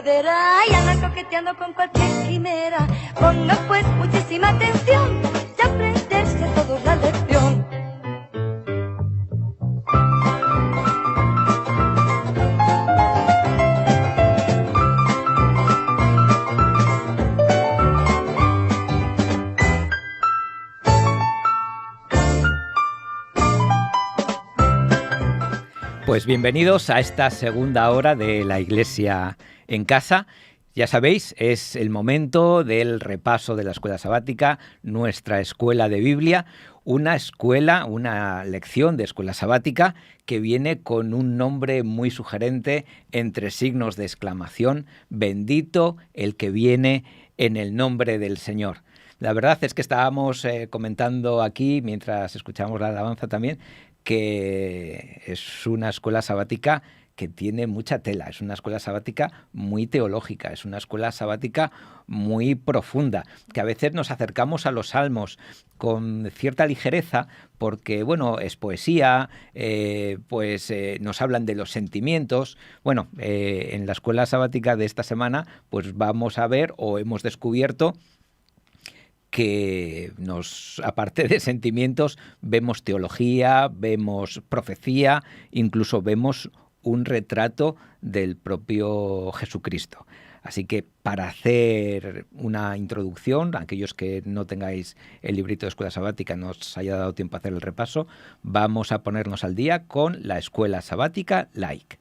verdadera y andan coqueteando con cualquier quimera. Ponga pues muchísima atención y aprenderse a todos la lección. Pues bienvenidos a esta segunda hora de la Iglesia en Casa. Ya sabéis, es el momento del repaso de la escuela sabática, nuestra escuela de Biblia, una lección de escuela sabática que viene con un nombre muy sugerente entre signos de exclamación: bendito el que viene en el nombre del Señor. La verdad es que estábamos comentando aquí, mientras escuchábamos la alabanza también, que es una escuela sabática que tiene mucha tela, es una escuela sabática muy teológica, es una escuela sabática muy profunda, que a veces nos acercamos a los salmos con cierta ligereza porque, bueno, es poesía, nos hablan de los sentimientos. Bueno, en la escuela sabática de esta semana pues vamos a ver, o hemos descubierto, que aparte de sentimientos, vemos teología, vemos profecía, incluso vemos un retrato del propio Jesucristo. Así que para hacer una introducción, aquellos que no tengáis el librito de escuela sabática, no os haya dado tiempo a hacer el repaso, vamos a ponernos al día con la escuela sabática laica.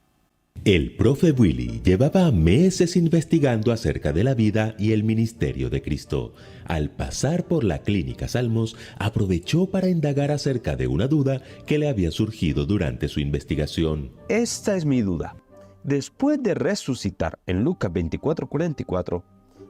El profe Willy llevaba meses investigando acerca de la vida y el ministerio de Cristo. Al pasar por la clínica Salmos, aprovechó para indagar acerca de una duda que le había surgido durante su investigación. Esta es mi duda. Después de resucitar en Lucas 24:44,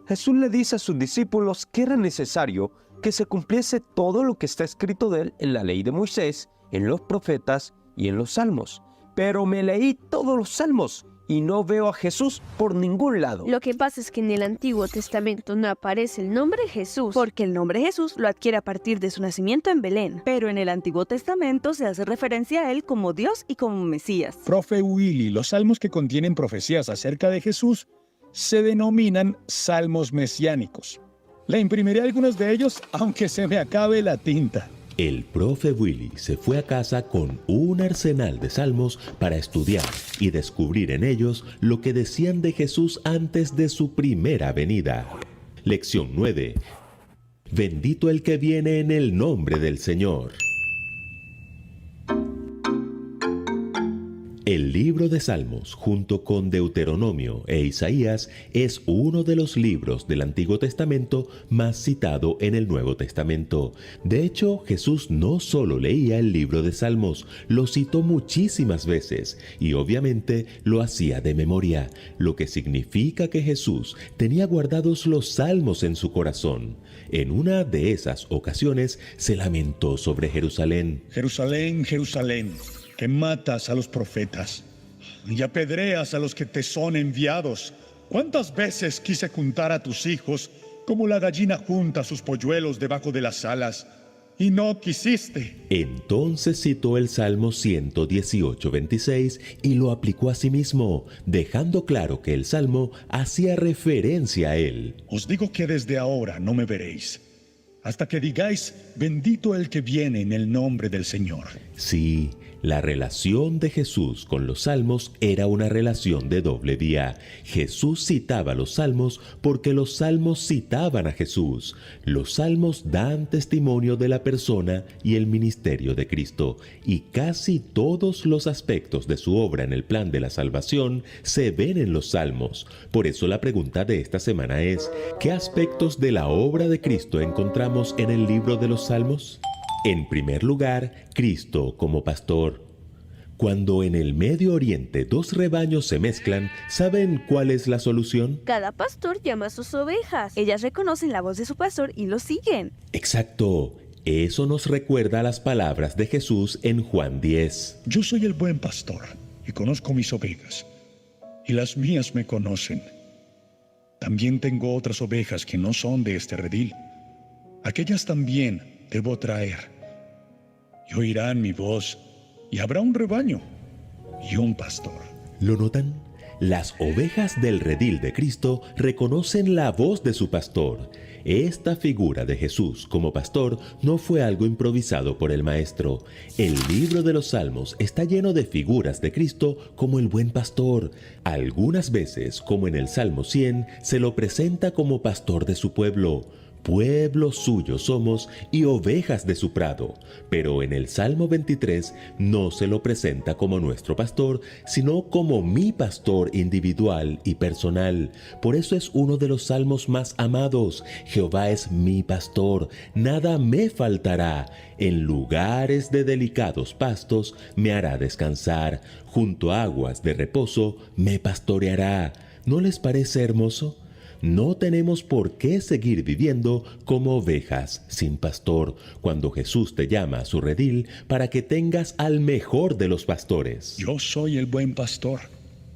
Jesús le dice a sus discípulos que era necesario que se cumpliese todo lo que está escrito de él en la ley de Moisés, en los profetas y en los salmos. Pero me leí todos los salmos y no veo a Jesús por ningún lado. Lo que pasa es que en el Antiguo Testamento no aparece el nombre Jesús, porque el nombre Jesús lo adquiere a partir de su nacimiento en Belén. Pero en el Antiguo Testamento se hace referencia a él como Dios y como Mesías. Profe Willy, los salmos que contienen profecías acerca de Jesús se denominan salmos mesiánicos. Le imprimiré algunos de ellos, aunque se me acabe la tinta. El profe Willy se fue a casa con un arsenal de salmos para estudiar y descubrir en ellos lo que decían de Jesús antes de su primera venida. Lección 9. Bendito el que viene en el nombre del Señor. El libro de Salmos, junto con Deuteronomio e Isaías, es uno de los libros del Antiguo Testamento más citado en el Nuevo Testamento. De hecho, Jesús no solo leía el libro de Salmos, lo citó muchísimas veces y obviamente lo hacía de memoria, lo que significa que Jesús tenía guardados los salmos en su corazón. En una de esas ocasiones se lamentó sobre Jerusalén. Jerusalén, Jerusalén, que matas a los profetas y apedreas a los que te son enviados. ¿Cuántas veces quise juntar a tus hijos como la gallina junta sus polluelos debajo de las alas, y no quisiste? Entonces citó el Salmo 118:26 y lo aplicó a sí mismo, dejando claro que el Salmo hacía referencia a él. Os digo que desde ahora no me veréis, hasta que digáis, bendito el que viene en el nombre del Señor. Sí, la relación de Jesús con los salmos era una relación de doble vía. Jesús citaba los salmos porque los salmos citaban a Jesús. Los salmos dan testimonio de la persona y el ministerio de Cristo, y casi todos los aspectos de su obra en el plan de la salvación se ven en los salmos. Por eso la pregunta de esta semana es: ¿qué aspectos de la obra de Cristo encontramos en el libro de los salmos? En primer lugar, Cristo como pastor. Cuando en el Medio Oriente dos rebaños se mezclan, ¿saben cuál es la solución? cada pastor llama a sus ovejas. Ellas reconocen la voz de su pastor y lo siguen. Exacto. Eso nos recuerda a las palabras de Jesús en Juan 10. Yo soy el buen pastor y conozco mis ovejas, y las mías me conocen. También tengo otras ovejas que no son de este redil. Aquellas también debo traer, y oirán mi voz, y habrá un rebaño y un pastor. ¿Lo notan? Las ovejas del redil de Cristo reconocen la voz de su pastor. Esta figura de Jesús como pastor no fue algo improvisado por el maestro. El libro de los Salmos está lleno de figuras de Cristo como el buen pastor. Algunas veces, como en el Salmo 100, se lo presenta como pastor de su pueblo. Pueblo suyo somos y ovejas de su prado. Pero en el Salmo 23 no se lo presenta como nuestro pastor, sino como mi pastor individual y personal. Por eso es uno de los salmos más amados. Jehová es mi pastor, nada me faltará. En lugares de delicados pastos me hará descansar. Junto a aguas de reposo me pastoreará. ¿No les parece hermoso? No tenemos por qué seguir viviendo como ovejas sin pastor, cuando Jesús te llama a su redil para que tengas al mejor de los pastores. Yo soy el buen pastor.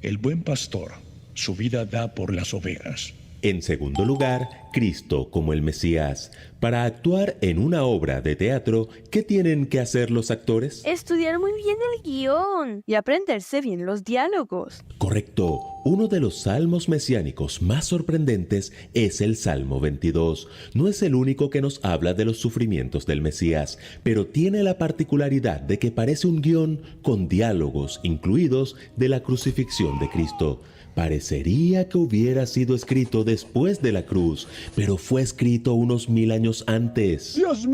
El buen pastor su vida da por las ovejas. En segundo lugar, Cristo como el Mesías. Para actuar en una obra de teatro, ¿qué tienen que hacer los actores? Estudiar muy bien el guión. Y aprenderse bien los diálogos. Correcto. Uno de los salmos mesiánicos más sorprendentes es el Salmo 22. No es el único que nos habla de los sufrimientos del Mesías, pero tiene la particularidad de que parece un guión con diálogos incluidos de la crucifixión de Cristo. Parecería que hubiera sido escrito después de la cruz, pero fue escrito unos 1000 años antes. Dios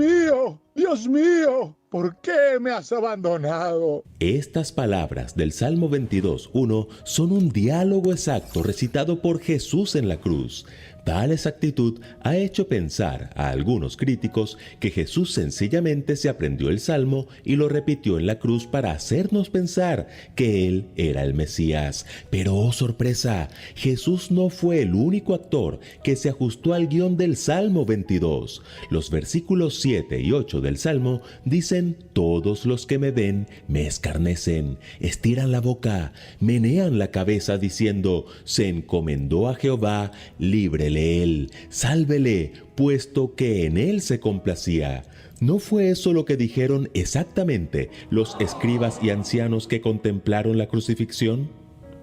mío, ¿por qué me has abandonado? Estas palabras del Salmo 22:1 son un diálogo exacto recitado por Jesús en la cruz. Tal exactitud ha hecho pensar a algunos críticos que Jesús sencillamente se aprendió el Salmo y lo repitió en la cruz para hacernos pensar que Él era el Mesías. Pero ¡oh sorpresa! Jesús no fue el único actor que se ajustó al guión del Salmo 22. Los versículos 7 y 8 del Salmo dicen: todos los que me ven me escarnecen, estiran la boca, menean la cabeza diciendo: se encomendó a Jehová, líbrele él, sálvele, puesto que en él se complacía. ¿No fue eso lo que dijeron exactamente los escribas y ancianos que contemplaron la crucifixión?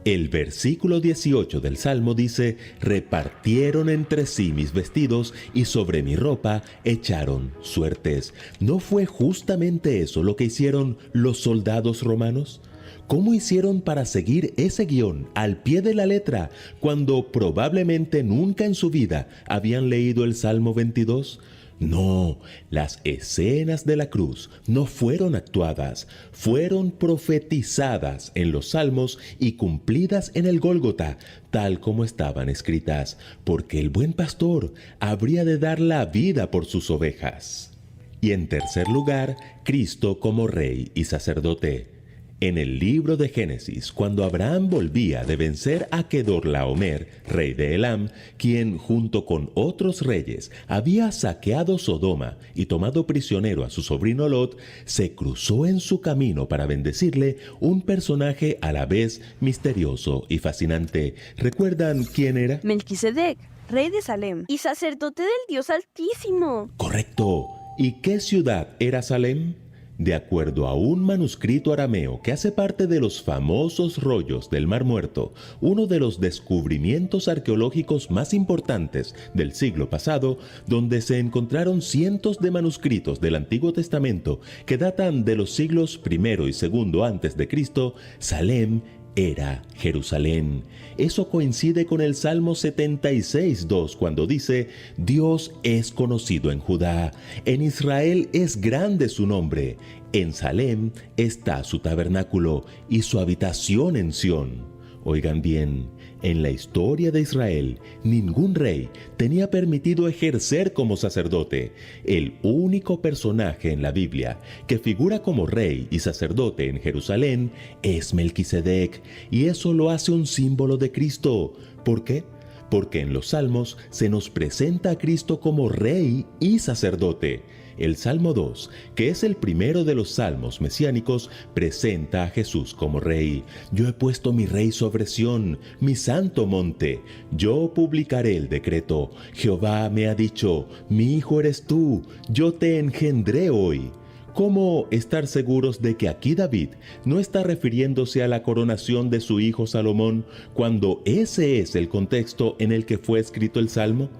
El versículo 18 del Salmo dice: repartieron entre sí mis vestidos y sobre mi ropa echaron suertes. ¿No fue justamente eso lo que hicieron los soldados romanos? ¿Cómo hicieron para seguir ese guión al pie de la letra cuando probablemente nunca en su vida habían leído el Salmo 22? No, las escenas de la cruz no fueron actuadas, fueron profetizadas en los Salmos y cumplidas en el Gólgota, tal como estaban escritas, porque el buen pastor habría de dar la vida por sus ovejas. Y en tercer lugar, Cristo como rey y sacerdote. En el libro de Génesis, cuando Abraham volvía de vencer a Kedorlaomer, rey de Elam, quien junto con otros reyes había saqueado Sodoma y tomado prisionero a su sobrino Lot, se cruzó en su camino para bendecirle un personaje a la vez misterioso y fascinante. ¿Recuerdan quién era? Melquisedec, rey de Salem. Y sacerdote del Dios Altísimo. Correcto. ¿Y qué ciudad era Salem? De acuerdo a un manuscrito arameo que hace parte de los famosos rollos del Mar Muerto, uno de los descubrimientos arqueológicos más importantes del siglo pasado, donde se encontraron cientos de manuscritos del Antiguo Testamento que datan de los siglos I y II antes de Cristo, Salem era Jerusalén. Eso coincide con el Salmo 76:2 cuando dice: Dios es conocido en Judá, en Israel es grande su nombre, en Salem está su tabernáculo y su habitación en Sión. Oigan bien, en la historia de Israel, ningún rey tenía permitido ejercer como sacerdote. El único personaje en la Biblia que figura como rey y sacerdote en Jerusalén es Melquisedec, y eso lo hace un símbolo de Cristo. ¿Por qué? Porque en los Salmos se nos presenta a Cristo como rey y sacerdote. El Salmo 2, que es el primero de los salmos mesiánicos, presenta a Jesús como rey. Yo he puesto mi rey sobre Sión, mi santo monte. Yo publicaré el decreto. Jehová me ha dicho: mi hijo eres tú, yo te engendré hoy. ¿Cómo estar seguros de que aquí David no está refiriéndose a la coronación de su hijo Salomón cuando ese es el contexto en el que fue escrito el Salmo?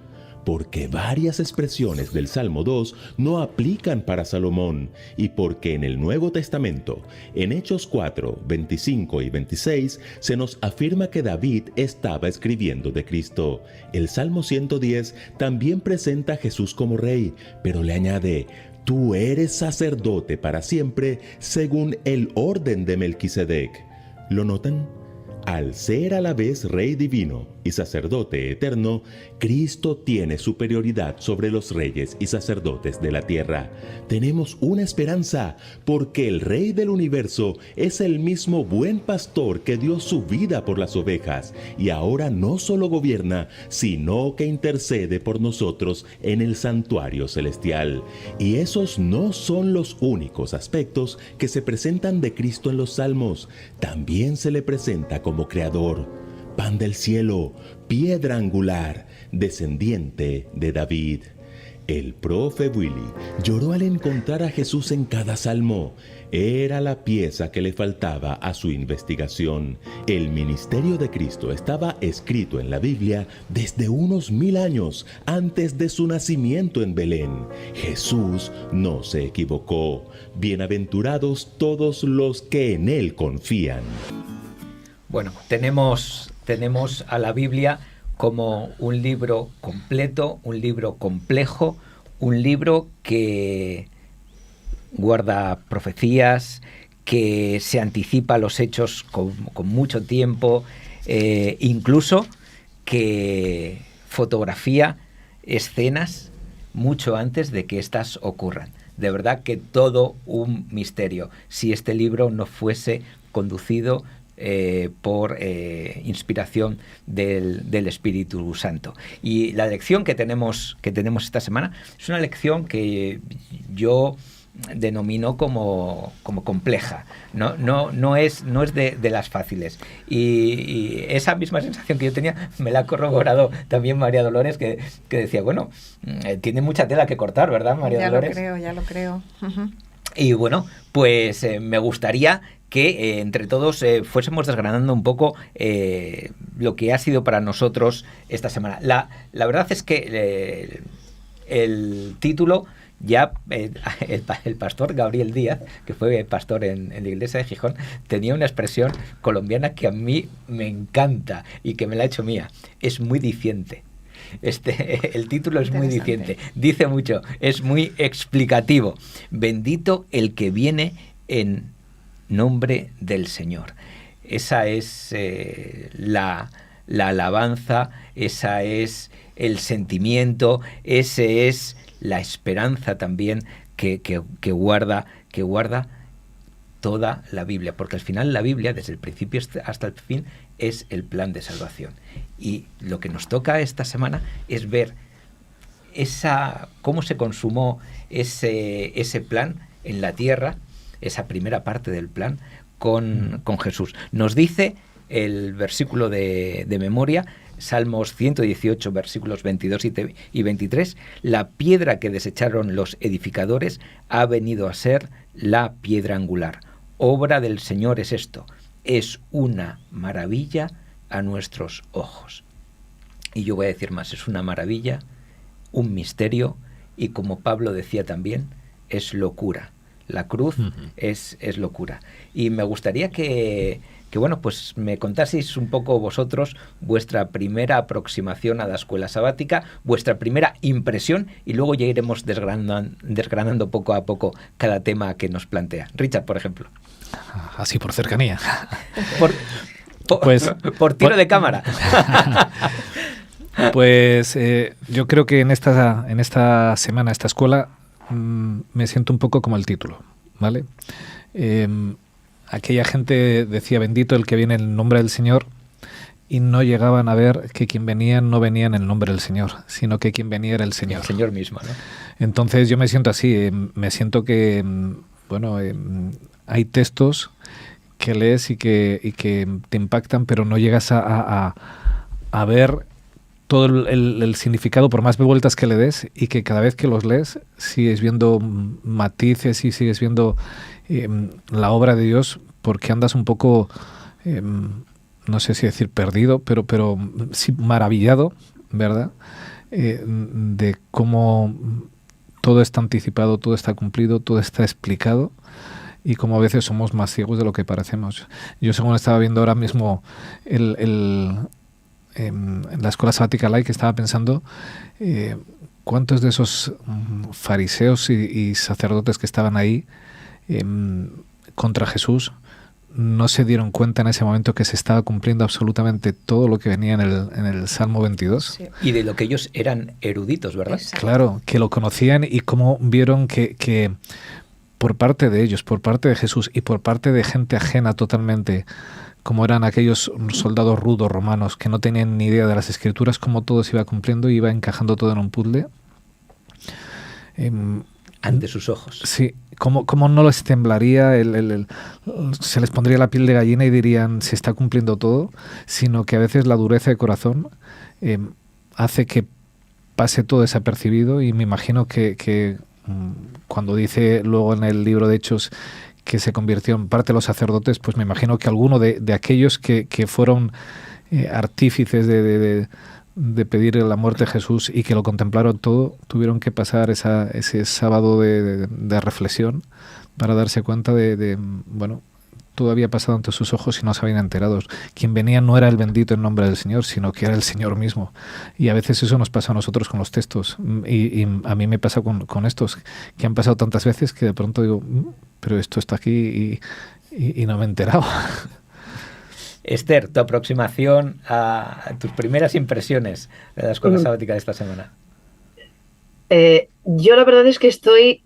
Porque varias expresiones del Salmo 2 no aplican para Salomón y porque en el Nuevo Testamento, en Hechos 4, 25 y 26, se nos afirma que David estaba escribiendo de Cristo. El Salmo 110 también presenta a Jesús como rey, pero le añade: tú eres sacerdote para siempre según el orden de Melquisedec. ¿Lo notan? Al ser a la vez Rey divino y sacerdote eterno, Cristo tiene superioridad sobre los reyes y sacerdotes de la tierra. Tenemos una esperanza, porque el Rey del universo es el mismo buen pastor que dio su vida por las ovejas, y ahora no solo gobierna, sino que intercede por nosotros en el santuario celestial. Y esos no son los únicos aspectos que se presentan de Cristo en los Salmos. También se le presenta como Creador, pan del cielo, piedra angular, descendiente de David. El profe Willy lloró al encontrar a Jesús en cada salmo. Era la pieza que le faltaba a su investigación. El ministerio de Cristo estaba escrito en la Biblia desde unos 1000 años antes de su nacimiento en Belén. Jesús no se equivocó. Bienaventurados todos los que en Él confían. Bueno, tenemos a la Biblia como un libro completo, un libro complejo, un libro que guarda profecías, que se anticipa a los hechos con mucho tiempo, incluso que fotografía escenas mucho antes de que éstas ocurran. De verdad que todo un misterio, si este libro no fuese conducido por inspiración del Espíritu Santo. Y la lección que tenemos esta semana es una lección que yo denomino como compleja. No es de las fáciles. Y esa misma sensación que yo tenía me la ha corroborado también María Dolores, que decía, bueno, tiene mucha tela que cortar, ¿verdad, María Dolores? Ya lo creo. Uh-huh. Y bueno, pues me gustaría que entre todos fuésemos desgranando un poco lo que ha sido para nosotros esta semana. La verdad es que el título ya el pastor Gabriel Díaz, que fue pastor en la iglesia de Gijón, tenía una expresión colombiana que a mí me encanta y que me la ha hecho mía. Es muy diciente. El título es muy diciente, dice mucho, es muy explicativo. Bendito el que viene en nombre del Señor. Esa es la alabanza, esa es el sentimiento, ese es la esperanza también que guarda toda la Biblia, porque al final la Biblia, desde el principio hasta el fin, es el plan de salvación. Y lo que nos toca esta semana es ver cómo se consumó ese plan en la tierra, esa primera parte del plan con Jesús. Nos dice el versículo de memoria, Salmos 118, versículos 22 y 23, la piedra que desecharon los edificadores ha venido a ser la piedra angular. Obra del Señor es esto, es una maravilla a nuestros ojos. Y yo voy a decir más, es una maravilla, un misterio, y como Pablo decía también, es locura. La cruz es locura. Y me gustaría que bueno, pues me contaseis un poco vosotros vuestra primera aproximación a la escuela sabática, vuestra primera impresión, y luego ya iremos desgranando poco a poco cada tema que nos plantea. Richard, por ejemplo. Así por cercanía. Por tiro de cámara. Pues yo creo que en esta semana, esta escuela, me siento un poco como el título, ¿vale? Aquella gente decía bendito el que viene en el nombre del Señor, y no llegaban a ver que quien venía no venía en el nombre del Señor, sino que quien venía era el Señor. El Señor mismo, ¿no? Entonces yo me siento así, me siento que, bueno, hay textos que lees y que te impactan, pero no llegas a ver todo el significado, por más vueltas que le des, y que cada vez que los lees sigues viendo matices y sigues viendo la obra de Dios, porque andas un poco, no sé si decir perdido, pero sí maravillado, ¿verdad? De cómo todo está anticipado, todo está cumplido, todo está explicado, y cómo a veces somos más ciegos de lo que parecemos. Yo, según estaba viendo ahora mismo en la escuela sabática laica, estaba pensando cuántos de esos fariseos y sacerdotes que estaban ahí contra Jesús no se dieron cuenta en ese momento que se estaba cumpliendo absolutamente todo lo que venía en el Salmo 22. Sí. Y de lo que ellos eran eruditos, ¿verdad? Exacto. Claro, que lo conocían, y cómo vieron que por parte de ellos, por parte de Jesús y por parte de gente ajena totalmente, como eran aquellos soldados rudos romanos que no tenían ni idea de las Escrituras, cómo todo se iba cumpliendo y iba encajando todo en un puzzle. Ante sus ojos. Sí, cómo no les temblaría, se les pondría la piel de gallina y dirían, se está cumpliendo todo, sino que a veces la dureza de corazón hace que pase todo desapercibido. Y me imagino que cuando dice luego en el libro de Hechos que se convirtió en parte de los sacerdotes, pues me imagino que alguno de aquellos que fueron artífices de pedir la muerte de Jesús y que lo contemplaron todo, tuvieron que pasar ese sábado de reflexión para darse cuenta bueno, todo había pasado ante sus ojos y no se habían enterado. Quien venía no era el bendito en nombre del Señor, sino que era el Señor mismo. Y a veces eso nos pasa a nosotros con los textos. Y a mí me pasa con estos, que han pasado tantas veces que de pronto digo, pero esto está aquí y no me he enterado. Esther, tu aproximación a tus primeras impresiones de la escuela sabática de esta semana. Yo la verdad es que estoy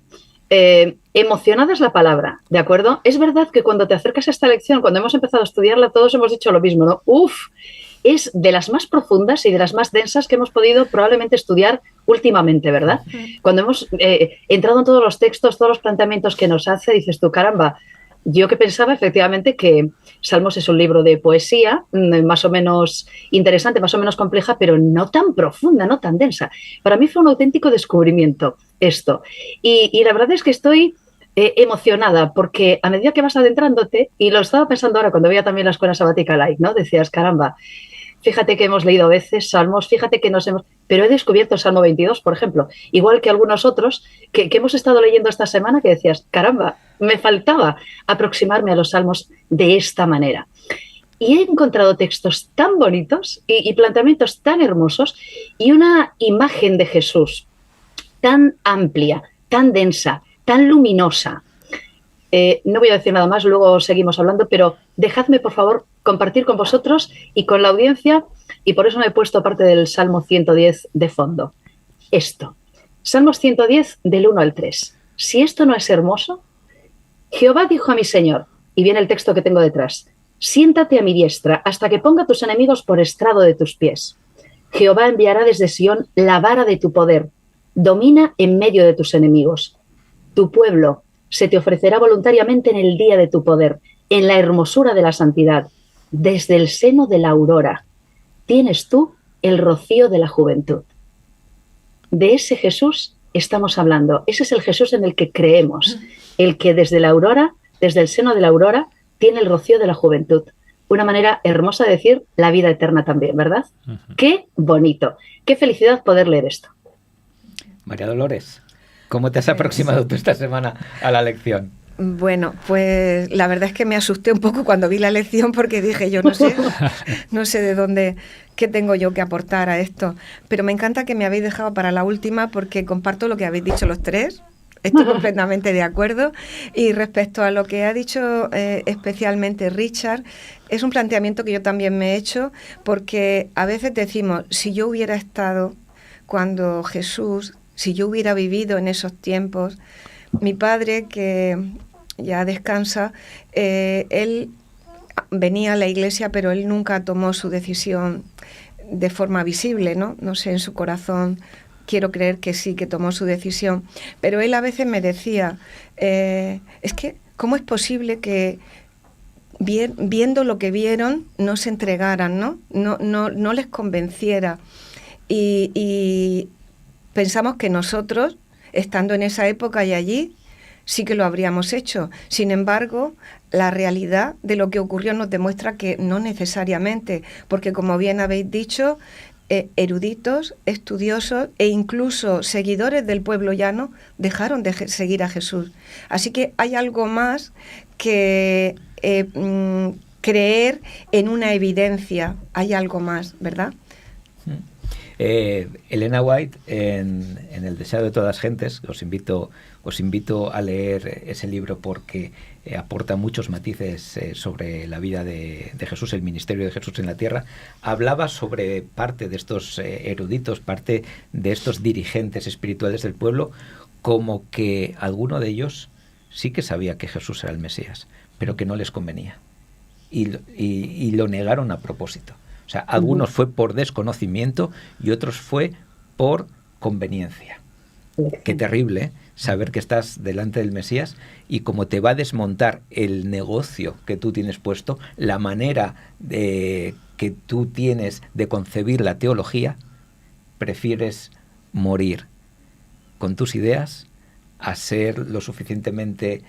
emocionada, es la palabra, ¿de acuerdo? Es verdad que cuando te acercas a esta lección, cuando hemos empezado a estudiarla, todos hemos dicho lo mismo, ¿no? Es de las más profundas y de las más densas que hemos podido probablemente estudiar últimamente, ¿verdad? Cuando hemos entrado en todos los textos, todos los planteamientos que nos hace, dices tú, caramba, yo que pensaba efectivamente que Salmos es un libro de poesía, más o menos interesante, más o menos compleja, pero no tan profunda, no tan densa. Para mí fue un auténtico descubrimiento esto. Y la verdad es que estoy emocionada, porque a medida que vas adentrándote, y lo estaba pensando ahora cuando veía también la escuela sabática light, ¿no? Decías, caramba, fíjate que hemos leído a veces Salmos, fíjate que pero he descubierto el Salmo 22, por ejemplo, igual que algunos otros que hemos estado leyendo esta semana, que decías, caramba, me faltaba aproximarme a los Salmos de esta manera. Y he encontrado textos tan bonitos y planteamientos tan hermosos y una imagen de Jesús tan amplia, tan densa, tan luminosa. No voy a decir nada más, luego seguimos hablando, pero dejadme, por favor, compartir con vosotros y con la audiencia, y por eso me he puesto parte del Salmo 110 de fondo. Esto, Salmos 110 del 1 al 3. Si esto no es hermoso, Jehová dijo a mi Señor, y viene el texto que tengo detrás, siéntate a mi diestra hasta que ponga tus enemigos por estrado de tus pies. Jehová enviará desde Sión la vara de tu poder, domina en medio de tus enemigos. Tu pueblo se te ofrecerá voluntariamente en el día de tu poder, en la hermosura de la santidad. Desde el seno de la aurora tienes tú el rocío de la juventud. De ese Jesús estamos hablando. Ese es el Jesús en el que creemos, el que desde la aurora, desde el seno de la aurora, tiene el rocío de la juventud. Una manera hermosa de decir la vida eterna también, ¿verdad? Qué bonito, qué felicidad poder leer esto. María Dolores, ¿cómo te has aproximado tú esta semana a la lección? Bueno, pues la verdad es que me asusté un poco cuando vi la lección, porque dije, yo no sé de dónde, qué tengo yo que aportar a esto. Pero me encanta que me habéis dejado para la última, porque comparto lo que habéis dicho los tres. Estoy completamente de acuerdo. Y respecto a lo que ha dicho especialmente Richard, es un planteamiento que yo también me he hecho, porque a veces decimos, si yo hubiera estado cuando Jesús, si yo hubiera vivido en esos tiempos. Mi padre, que ya descansa, él venía a la iglesia, pero él nunca tomó su decisión de forma visible, ¿no? No sé, en su corazón quiero creer que sí, que tomó su decisión. Pero él a veces me decía, es que, ¿cómo es posible que viendo lo que vieron no se entregaran, ¿no? No les convenciera? y pensamos que nosotros, estando en esa época y allí, sí que lo habríamos hecho. Sin embargo, la realidad de lo que ocurrió nos demuestra que no necesariamente, porque como bien habéis dicho, eruditos, estudiosos e incluso seguidores del pueblo llano dejaron de seguir a Jesús. Así que hay algo más que creer en una evidencia, hay algo más, ¿verdad? Elena White, en El deseo de todas las gentes, os invito a leer ese libro porque aporta muchos matices sobre la vida de Jesús, el ministerio de Jesús en la tierra. Hablaba sobre parte de estos eruditos, parte de estos dirigentes espirituales del pueblo, como que alguno de ellos sí que sabía que Jesús era el Mesías, pero que no les convenía. Y lo negaron a propósito. O sea, algunos fue por desconocimiento y otros fue por conveniencia. Qué terrible, ¿eh? Saber que estás delante del Mesías y cómo te va a desmontar el negocio que tú tienes puesto, la manera que tú tienes de concebir la teología, prefieres morir con tus ideas a ser lo suficientemente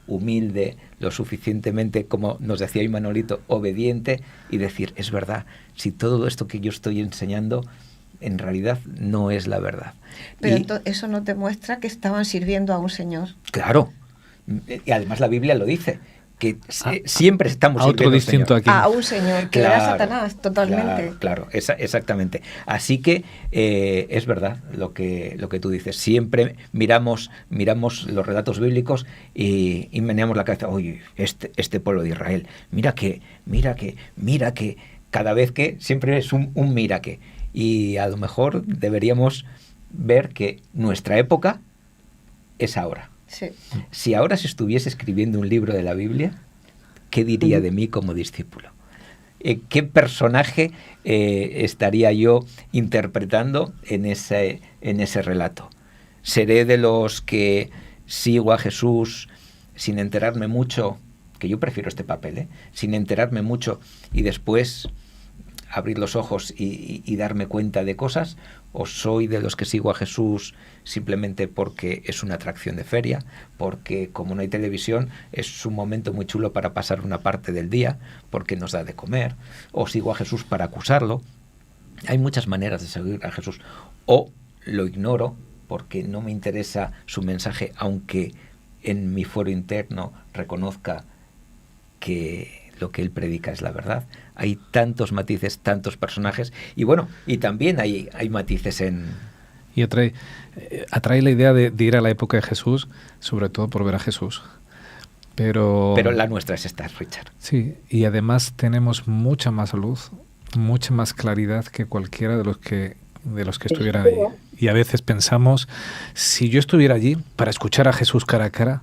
humilde, lo suficientemente, como nos decía hoy Manolito, obediente y decir, es verdad, si todo esto que yo estoy enseñando en realidad no es la verdad. Pero eso no te muestra que estaban sirviendo a un señor. Claro, y además la Biblia lo dice, que siempre estamos a otro distinto aquí. A un señor, que era Satanás, totalmente. Claro, exactamente. Así que es verdad lo que tú dices. Siempre miramos los relatos bíblicos y meneamos la cabeza. Oye, este pueblo de Israel, mira que, cada vez que siempre es un mira que. Y a lo mejor deberíamos ver que nuestra época es ahora. Sí. Si ahora se estuviese escribiendo un libro de la Biblia, ¿qué diría de mí como discípulo? ¿Qué personaje estaría yo interpretando en ese relato? ¿Seré de los que sigo a Jesús sin enterarme mucho, que yo prefiero este papel, sin enterarme mucho y después abrir los ojos y darme cuenta de cosas? ¿O soy de los que sigo a Jesús simplemente porque es una atracción de feria, porque como no hay televisión es un momento muy chulo para pasar una parte del día, porque nos da de comer? ¿O sigo a Jesús para acusarlo? Hay muchas maneras de seguir a Jesús. O lo ignoro porque no me interesa su mensaje, aunque en mi fuero interno reconozca que lo que él predica es la verdad. Hay tantos matices, tantos personajes, y bueno, y también hay matices en... Y atrae la idea de ir a la época de Jesús, sobre todo por ver a Jesús. Pero la nuestra es esta, Richard. Sí, y además tenemos mucha más luz, mucha más claridad que cualquiera de los que estuvieran allí. Y a veces pensamos, si yo estuviera allí para escuchar a Jesús cara a cara,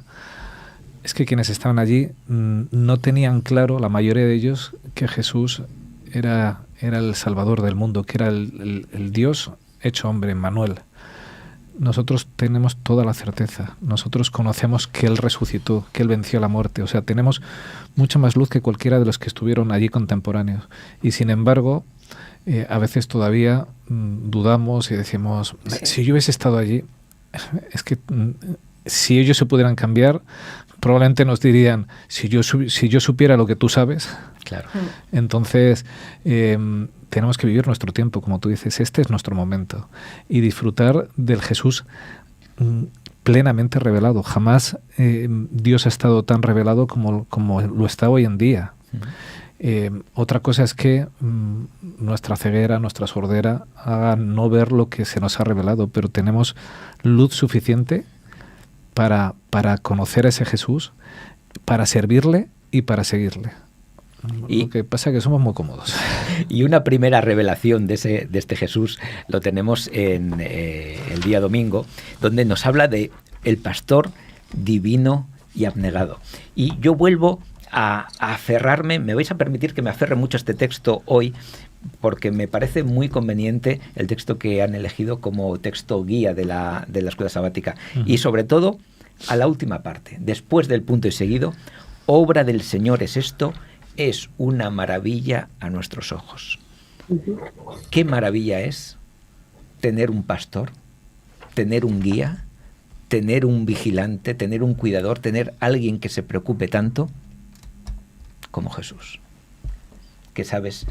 es que quienes estaban allí no tenían claro, la mayoría de ellos, que Jesús era el Salvador del mundo, que era el Dios hecho hombre, Emmanuel. Nosotros tenemos toda la certeza. Nosotros conocemos que Él resucitó, que Él venció la muerte. O sea, tenemos mucha más luz que cualquiera de los que estuvieron allí contemporáneos. Y sin embargo, a veces todavía dudamos y decimos, si yo hubiese estado allí, es que si ellos se pudieran cambiar, probablemente nos dirían, si yo supiera lo que tú sabes. Claro. Entonces, tenemos que vivir nuestro tiempo, como tú dices, este es nuestro momento, y disfrutar del Jesús plenamente revelado. Jamás Dios ha estado tan revelado como lo está hoy en día. Otra cosa es que nuestra ceguera, nuestra sordera haga no ver lo que se nos ha revelado, pero tenemos luz suficiente para conocer a ese Jesús, para servirle y para seguirle. Lo que pasa es que somos muy cómodos. Y una primera revelación de este Jesús lo tenemos en el día domingo, donde nos habla de el pastor divino y abnegado. Y yo vuelvo a aferrarme, me vais a permitir que me aferre mucho a este texto hoy, porque me parece muy conveniente el texto que han elegido como texto guía de la escuela sabática. Y sobre todo a la última parte, después del punto y seguido, obra del Señor es esto, es una maravilla a nuestros ojos. ¿Qué maravilla es tener un pastor, tener un guía, tener un vigilante, tener un cuidador, tener alguien que se preocupe tanto como Jesús, que sabes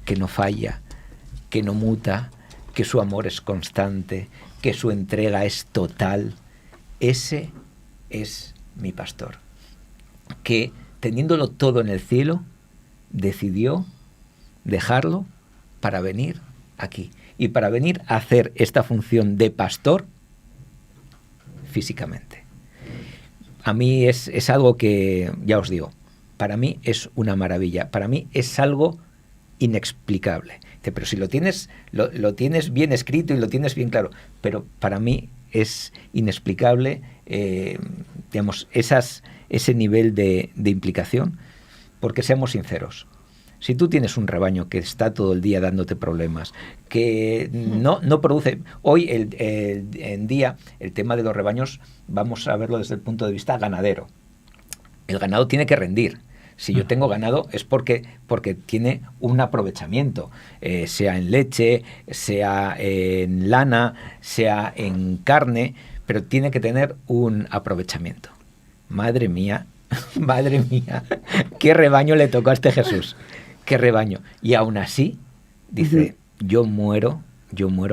que no falla, que no muta, que su amor es constante, que su entrega es total. Ese es mi pastor, que teniéndolo todo en el cielo, decidió dejarlo para venir aquí y para venir a hacer esta función de pastor físicamente. A mí es algo que, ya os digo, para mí es una maravilla, para mí es algo inexplicable. Pero si lo tienes bien escrito y lo tienes bien claro, pero para mí es inexplicable, digamos, ese nivel de implicación, porque seamos sinceros. Si tú tienes un rebaño que está todo el día dándote problemas, que no produce... Hoy en día el tema de los rebaños vamos a verlo desde el punto de vista ganadero. El ganado tiene que rendir. Si yo tengo ganado es porque tiene un aprovechamiento, sea en leche, sea en lana, sea en carne, pero tiene que tener un aprovechamiento. Madre mía, qué rebaño le tocó a este Jesús. Qué rebaño. Y aún así, dice, yo muero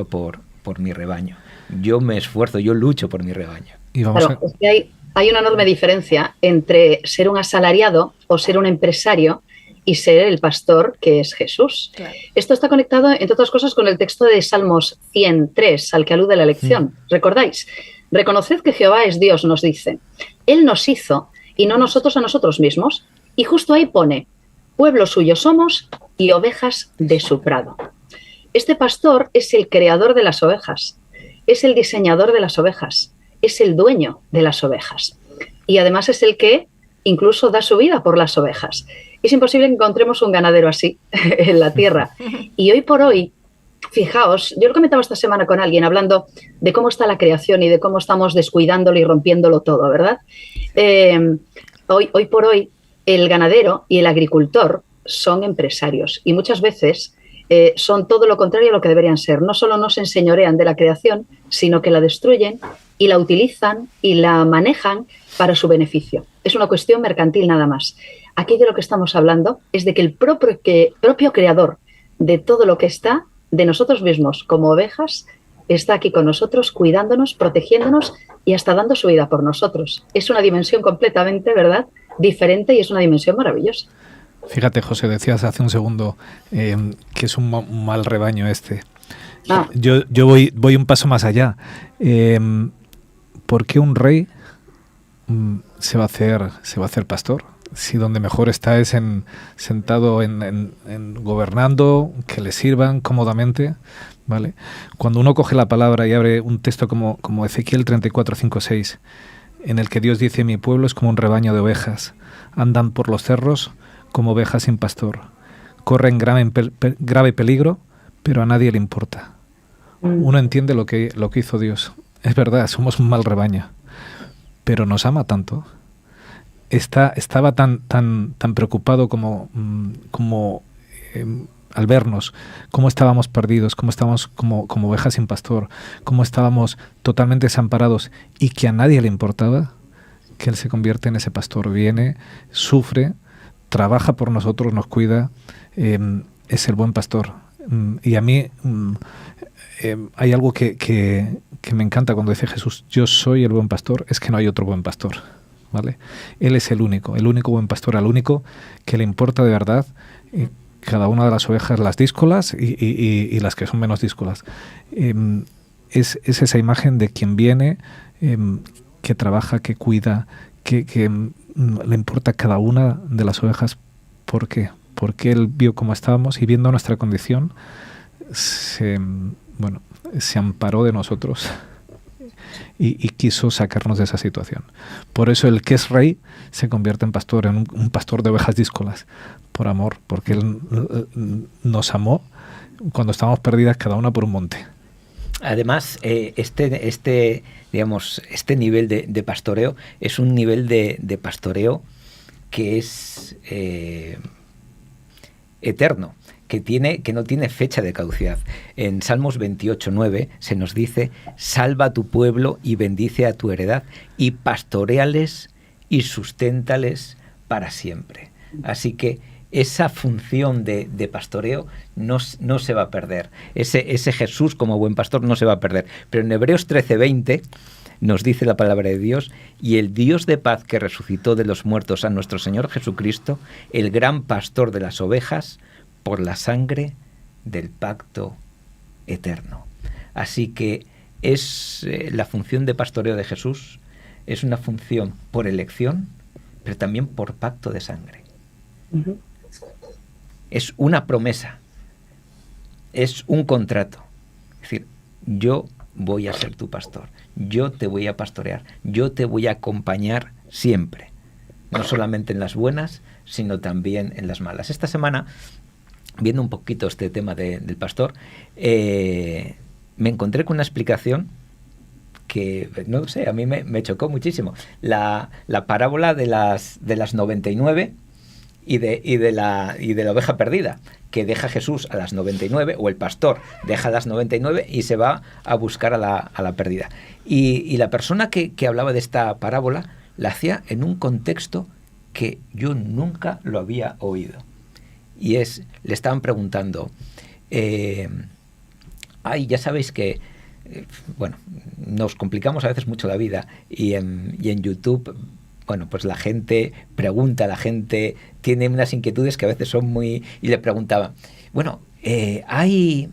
por mi rebaño. Yo me esfuerzo, yo lucho por mi rebaño. Y vamos claro, es que hay una enorme diferencia entre ser un asalariado o ser un empresario y ser el pastor que es Jesús. Claro. Esto está conectado, entre otras cosas, con el texto de Salmos 103, al que alude la lección. ¿Recordáis? Reconoced que Jehová es Dios, nos dice. Él nos hizo y no nosotros a nosotros mismos. Y justo ahí pone, pueblo suyo somos y ovejas de su prado. Este pastor es el creador de las ovejas, es el diseñador de las ovejas, es el dueño de las ovejas. Y además es el que incluso da su vida por las ovejas. Es imposible que encontremos un ganadero así en la tierra. Y hoy por hoy, fijaos, yo lo comentaba esta semana con alguien hablando de cómo está la creación y de cómo estamos descuidándolo y rompiéndolo todo, ¿verdad? Hoy por hoy, el ganadero y el agricultor son empresarios y muchas veces son todo lo contrario a lo que deberían ser. No solo no se enseñorean de la creación, sino que la destruyen y la utilizan y la manejan para su beneficio. Es una cuestión mercantil nada más. Aquí de lo que estamos hablando es de que el propio creador de todo lo que está, de nosotros mismos como ovejas, está aquí con nosotros, cuidándonos, protegiéndonos y hasta dando su vida por nosotros. Es una dimensión completamente, ¿verdad?, diferente y es una dimensión maravillosa. Fíjate, José, decías hace un segundo que es un mal rebaño este. Yo voy un paso más allá. ¿Por qué un rey se va a hacer pastor? Si donde mejor está es sentado en gobernando, que le sirvan cómodamente, ¿vale? Cuando uno coge la palabra y abre un texto como Ezequiel 34, 5, 6, en el que Dios dice, mi pueblo es como un rebaño de ovejas, andan por los cerros como ovejas sin pastor, corren grave peligro, pero a nadie le importa. Uno entiende lo que hizo Dios. Es verdad, somos un mal rebaño, pero nos ama tanto. Estaba tan preocupado como al vernos, cómo estábamos perdidos, cómo estábamos como ovejas sin pastor, cómo estábamos totalmente desamparados y que a nadie le importaba, que Él se convierte en ese pastor. Viene, sufre, trabaja por nosotros, nos cuida, es el buen pastor. Y a mí hay algo que me encanta cuando dice Jesús, yo soy el buen pastor, es que no hay otro buen pastor, ¿vale? Él es el único buen pastor, al único que le importa de verdad cada una de las ovejas, las díscolas y las que son menos díscolas. Es esa imagen de quien viene, que trabaja, que cuida, que le importa cada una de las ovejas. ¿Por qué? Porque Él vio cómo estábamos y viendo nuestra condición se amparó de nosotros y quiso sacarnos de esa situación. Por eso el que es rey se convierte en pastor, en un pastor de ovejas díscolas, por amor, porque Él nos amó cuando estábamos perdidas cada una por un monte. Además, este nivel de pastoreo es un nivel de pastoreo que es eterno, que no tiene fecha de caducidad. En Salmos 28:9 se nos dice: salva a tu pueblo y bendice a tu heredad, y pastoréales y susténtales para siempre. Así que esa función de pastoreo no se va a perder. Ese Jesús como buen pastor no se va a perder. Pero en Hebreos 13:20 nos dice la palabra de Dios: y el Dios de paz que resucitó de los muertos a nuestro Señor Jesucristo, el gran pastor de las ovejas, por la sangre del pacto eterno. Así que es la función de pastoreo de Jesús, es una función por elección, pero también por pacto de sangre. Uh-huh. Es una promesa, es un contrato. Es decir, yo voy a ser tu pastor, yo te voy a pastorear, yo te voy a acompañar siempre, no solamente en las buenas, sino también en las malas. Esta semana, viendo un poquito este tema del pastor, me encontré con una explicación que, no sé, a mí me chocó muchísimo. La parábola de las 99 y de la oveja perdida, que deja Jesús a las 99, o el pastor deja a las 99 y se va a buscar a la perdida. Y la persona que hablaba de esta parábola la hacía en un contexto que yo nunca lo había oído. Y le estaban preguntando, ya sabéis que, bueno, nos complicamos a veces mucho la vida, y en YouTube, bueno, pues la gente pregunta, la gente tiene unas inquietudes que a veces son muy... Y le preguntaba, bueno, ¿hay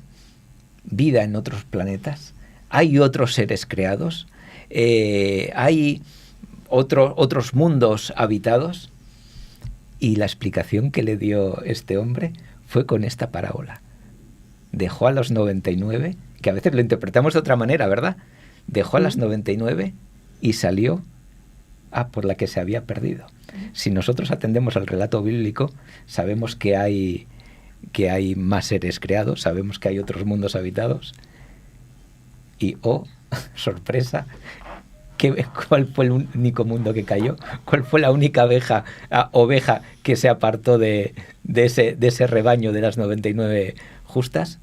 vida en otros planetas? ¿Hay otros seres creados? ¿Hay otros mundos habitados? Y la explicación que le dio este hombre fue con esta parábola. Dejó a los 99, que a veces lo interpretamos de otra manera, ¿verdad? Dejó a las 99 y salió por la que se había perdido. Si nosotros atendemos al relato bíblico, sabemos que hay más seres creados, sabemos que hay otros mundos habitados, y sorpresa, ¿cuál fue el único mundo que cayó? ¿Cuál fue la única oveja que se apartó de ese rebaño de las 99 justas?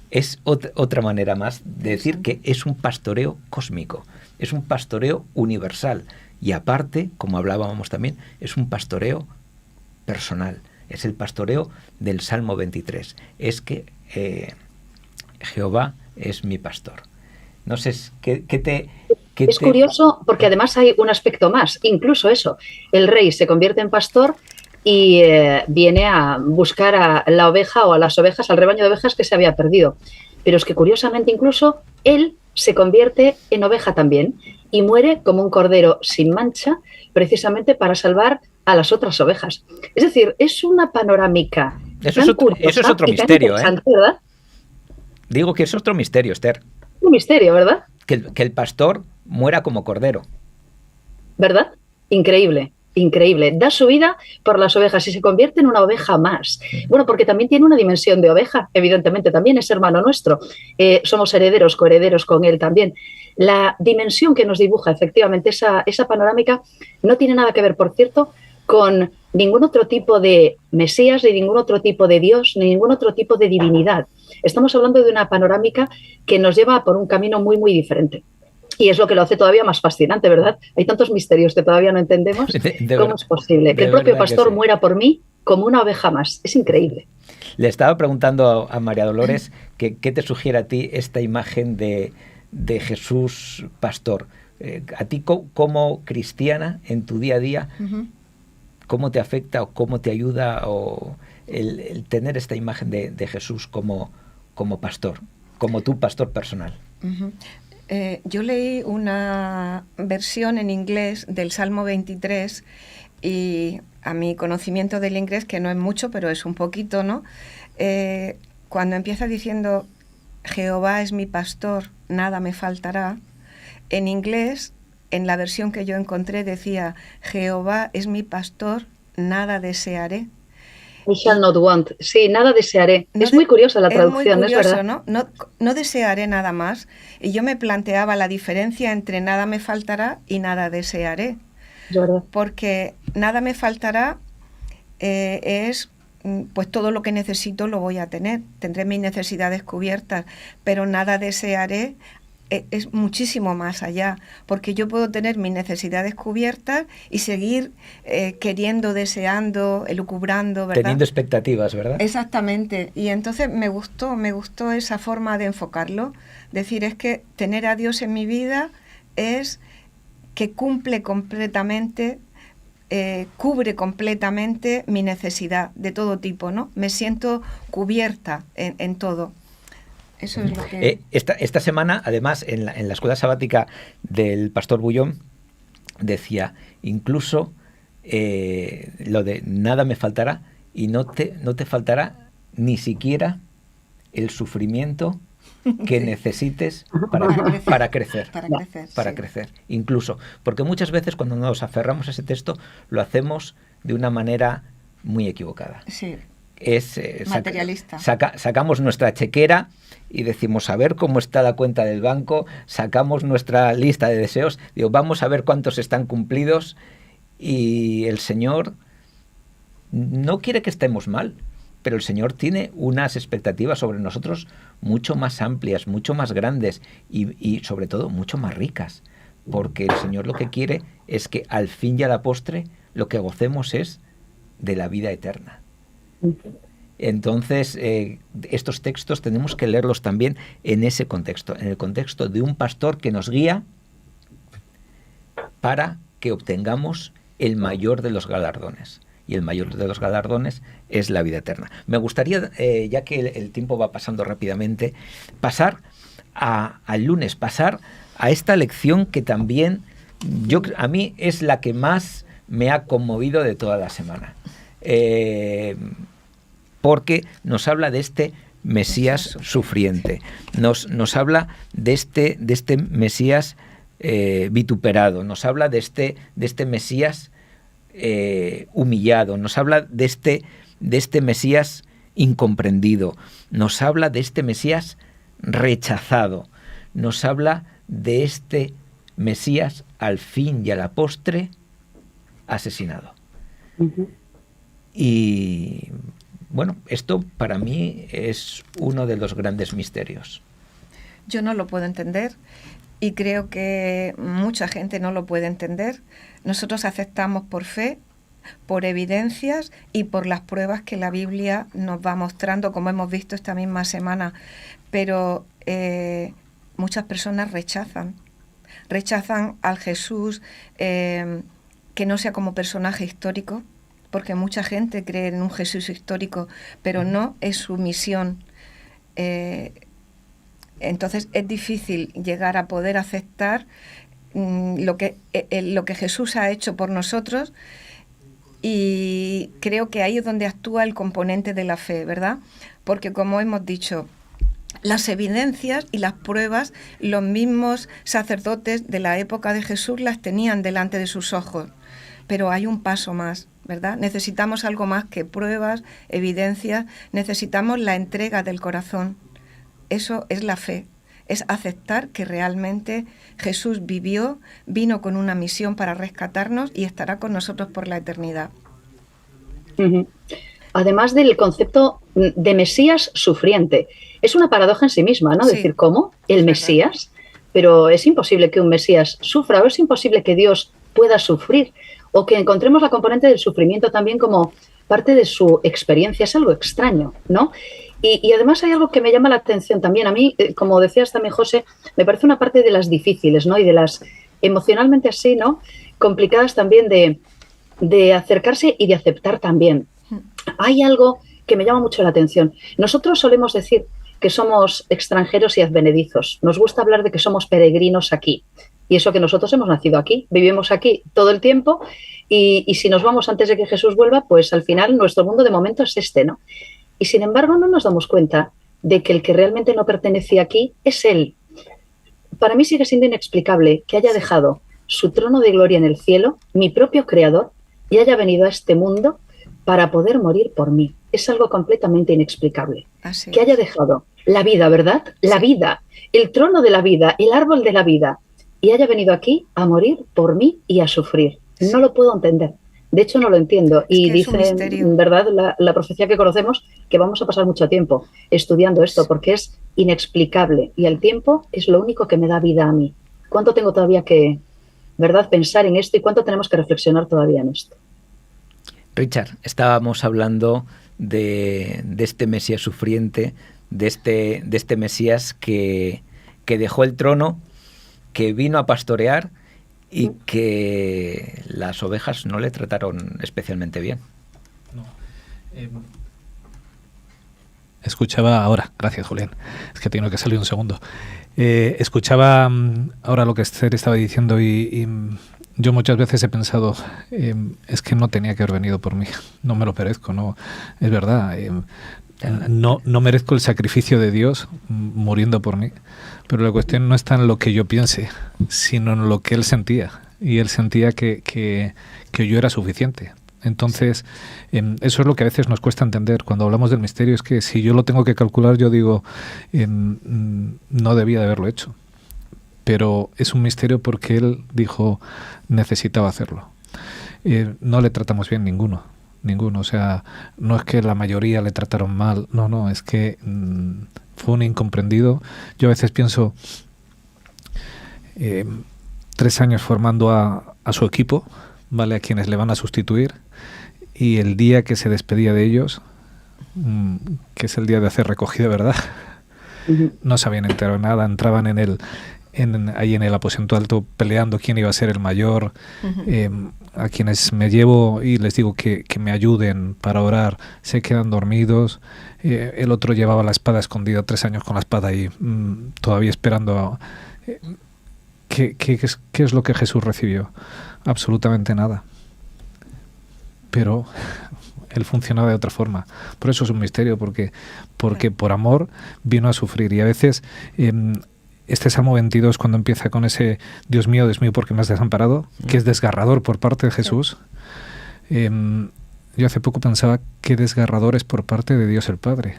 Es otra manera más de decir que es un pastoreo cósmico, es un pastoreo universal, y aparte, como hablábamos también, es un pastoreo personal, es el pastoreo del Salmo 23, es que Jehová es mi pastor. No sé, es curioso, porque además hay un aspecto más, incluso eso, el rey se convierte en pastor y viene a buscar a la oveja o a las ovejas, al rebaño de ovejas que se había perdido. Pero es que curiosamente incluso él se convierte en oveja también y muere como un cordero sin mancha, precisamente para salvar a las otras ovejas. Es decir, es una panorámica. Eso es otro misterio, ¿verdad? Digo que es otro misterio, Esther. Un misterio, ¿verdad? Que el pastor muera como cordero. ¿Verdad? Increíble. Increíble, da su vida por las ovejas y se convierte en una oveja más. Bueno, porque también tiene una dimensión de oveja, evidentemente también es hermano nuestro, somos herederos, coherederos con él también. La dimensión que nos dibuja efectivamente esa panorámica no tiene nada que ver, por cierto, con ningún otro tipo de Mesías, ni ningún otro tipo de Dios, ni ningún otro tipo de divinidad. Estamos hablando de una panorámica que nos lleva por un camino muy, muy diferente. Y es lo que lo hace todavía más fascinante, ¿verdad? Hay tantos misterios que todavía no entendemos. ¿Cómo es posible que el propio pastor muera por mí como una oveja más? Es increíble. Le estaba preguntando a María Dolores qué te sugiere a ti esta imagen de Jesús pastor. A ti como cristiana, en tu día a día, ¿cómo te afecta o cómo te ayuda el tener esta imagen de Jesús como pastor, como tu pastor personal? Yo leí una versión en inglés del Salmo 23 y a mi conocimiento del inglés, que no es mucho, pero es un poquito, ¿no? Cuando empieza diciendo Jehová es mi pastor, nada me faltará, en inglés, en la versión que yo encontré, decía Jehová es mi pastor, nada desearé. I shall not want. Sí, nada desearé. Es muy curiosa la traducción, muy curioso, es verdad. No desearé nada más. Y yo me planteaba la diferencia entre nada me faltará y nada desearé. Es verdad. Porque nada me faltará es pues todo lo que necesito lo voy a tener, tendré mis necesidades cubiertas, pero nada desearé. Es muchísimo más allá, porque yo puedo tener mis necesidades cubiertas y seguir queriendo, deseando, elucubrando, ¿verdad? Teniendo expectativas, ¿verdad? Exactamente. Y entonces me gustó esa forma de enfocarlo. Decir, es que tener a Dios en mi vida es que cumple completamente, cubre completamente mi necesidad de todo tipo, ¿no? Me siento cubierta en todo. Eso es lo que... Esta semana, además, en la escuela sabática del pastor Bullón, decía, incluso lo de nada me faltará, y no te faltará ni siquiera el sufrimiento que necesites para crecer. Para crecer, incluso. Porque muchas veces cuando nos aferramos a ese texto, lo hacemos de una manera muy equivocada. Sí. Es materialista. Sacamos nuestra chequera y decimos, a ver cómo está la cuenta del banco, sacamos nuestra lista de deseos, digo, vamos a ver cuántos están cumplidos, y el Señor no quiere que estemos mal, pero el Señor tiene unas expectativas sobre nosotros mucho más amplias, mucho más grandes y sobre todo mucho más ricas, porque el Señor lo que quiere es que al fin y a la postre lo que gocemos es de la vida eterna. Entonces, estos textos tenemos que leerlos también en ese contexto, en el contexto de un pastor que nos guía para que obtengamos el mayor de los galardones. Y el mayor de los galardones es la vida eterna. Me gustaría, ya que el tiempo va pasando rápidamente, pasar al lunes, pasar a esta lección que también a mí es la que más me ha conmovido de toda la semana. Porque nos habla de este Mesías sufriente, nos habla de este Mesías vituperado, nos habla de este Mesías humillado, nos habla de este Mesías incomprendido, nos habla de este Mesías rechazado, nos habla de este Mesías al fin y a la postre asesinado. Uh-huh. Y bueno, esto para mí es uno de los grandes misterios. Yo no lo puedo entender y creo que mucha gente no lo puede entender. Nosotros aceptamos por fe, por evidencias y por las pruebas que la Biblia nos va mostrando, como hemos visto esta misma semana. Pero muchas personas rechazan al Jesús que no sea como personaje histórico, porque mucha gente cree en un Jesús histórico, pero no es su misión. Entonces es difícil llegar a poder aceptar lo que Jesús ha hecho por nosotros, y creo que ahí es donde actúa el componente de la fe, ¿verdad? Porque como hemos dicho, las evidencias y las pruebas, los mismos sacerdotes de la época de Jesús las tenían delante de sus ojos, pero hay un paso más, ¿verdad? Necesitamos algo más que pruebas, evidencias, necesitamos la entrega del corazón. Eso es la fe, es aceptar que realmente Jesús vino con una misión para rescatarnos y estará con nosotros por la eternidad. Uh-huh. Además del concepto de Mesías sufriente, es una paradoja en sí misma, ¿no? Sí. Decir, ¿cómo? El Mesías, pero es imposible que un Mesías sufra, o es imposible que Dios pueda sufrir, o que encontremos la componente del sufrimiento también como parte de su experiencia. Es algo extraño, ¿no? Y además hay algo que me llama la atención también. A mí, como decías también, José, me parece una parte de las difíciles, ¿no? Y de las emocionalmente así, ¿no? Complicadas también de acercarse y de aceptar también. Hay algo que me llama mucho la atención. Nosotros solemos decir que somos extranjeros y advenedizos. Nos gusta hablar de que somos peregrinos aquí. Y eso que nosotros hemos nacido aquí, vivimos aquí todo el tiempo, y si nos vamos antes de que Jesús vuelva, pues al final nuestro mundo de momento es este, ¿no? Y sin embargo no nos damos cuenta de que el que realmente no pertenece aquí es Él. Para mí sigue siendo inexplicable que haya dejado su trono de gloria en el cielo, mi propio Creador, y haya venido a este mundo para poder morir por mí. Es algo completamente inexplicable. Así que haya dejado la vida, ¿verdad? La vida, el trono de la vida, el árbol de la vida, y haya venido aquí a morir por mí y a sufrir. No lo puedo entender. De hecho, no lo entiendo. Y que es un dice, misterio. ¿verdad?, la profecía que conocemos, que vamos a pasar mucho tiempo estudiando esto, porque es inexplicable. Y el tiempo es lo único que me da vida a mí. ¿Cuánto tengo todavía que, verdad, pensar en esto y cuánto tenemos que reflexionar todavía en esto? Richard, estábamos hablando de este Mesías sufriente, de este Mesías que dejó el trono, que vino a pastorear y que las ovejas no le trataron especialmente bien. No. Escuchaba ahora, gracias Julián, es que tengo que salir un segundo. Escuchaba ahora lo que Esther estaba diciendo y yo muchas veces he pensado, es que no tenía que haber venido por mí, no me lo merezco, no, es verdad, no merezco el sacrificio de Dios muriendo por mí, pero la cuestión no está en lo que yo piense, sino en lo que Él sentía, y Él sentía que yo era suficiente. Entonces, eso es lo que a veces nos cuesta entender cuando hablamos del misterio, es que si yo lo tengo que calcular, yo digo, no debía de haberlo hecho. Pero es un misterio porque Él dijo, necesitaba hacerlo. No le tratamos bien ninguno. O sea, no es que la mayoría le trataron mal, no, es que fue un incomprendido. Yo a veces pienso, 3 años formando a su equipo, ¿vale?, a quienes le van a sustituir, y el día que se despedía de ellos, que es el día de hacer recogida, ¿verdad? No se habían enterado de nada, entraban ahí en el aposento alto peleando quién iba a ser el mayor. A quienes me llevo y les digo que me ayuden para orar, se quedan dormidos. El otro llevaba la espada escondida, 3 años con la espada y todavía esperando. ¿Qué es lo que Jesús recibió? Absolutamente nada. Pero Él funcionaba de otra forma. Por eso es un misterio, porque por amor vino a sufrir. Y a veces este Salmo 22, cuando empieza con ese Dios mío, ¿por qué me has desamparado?, que es desgarrador por parte de Jesús. Yo hace poco pensaba qué desgarrador es por parte de Dios el Padre,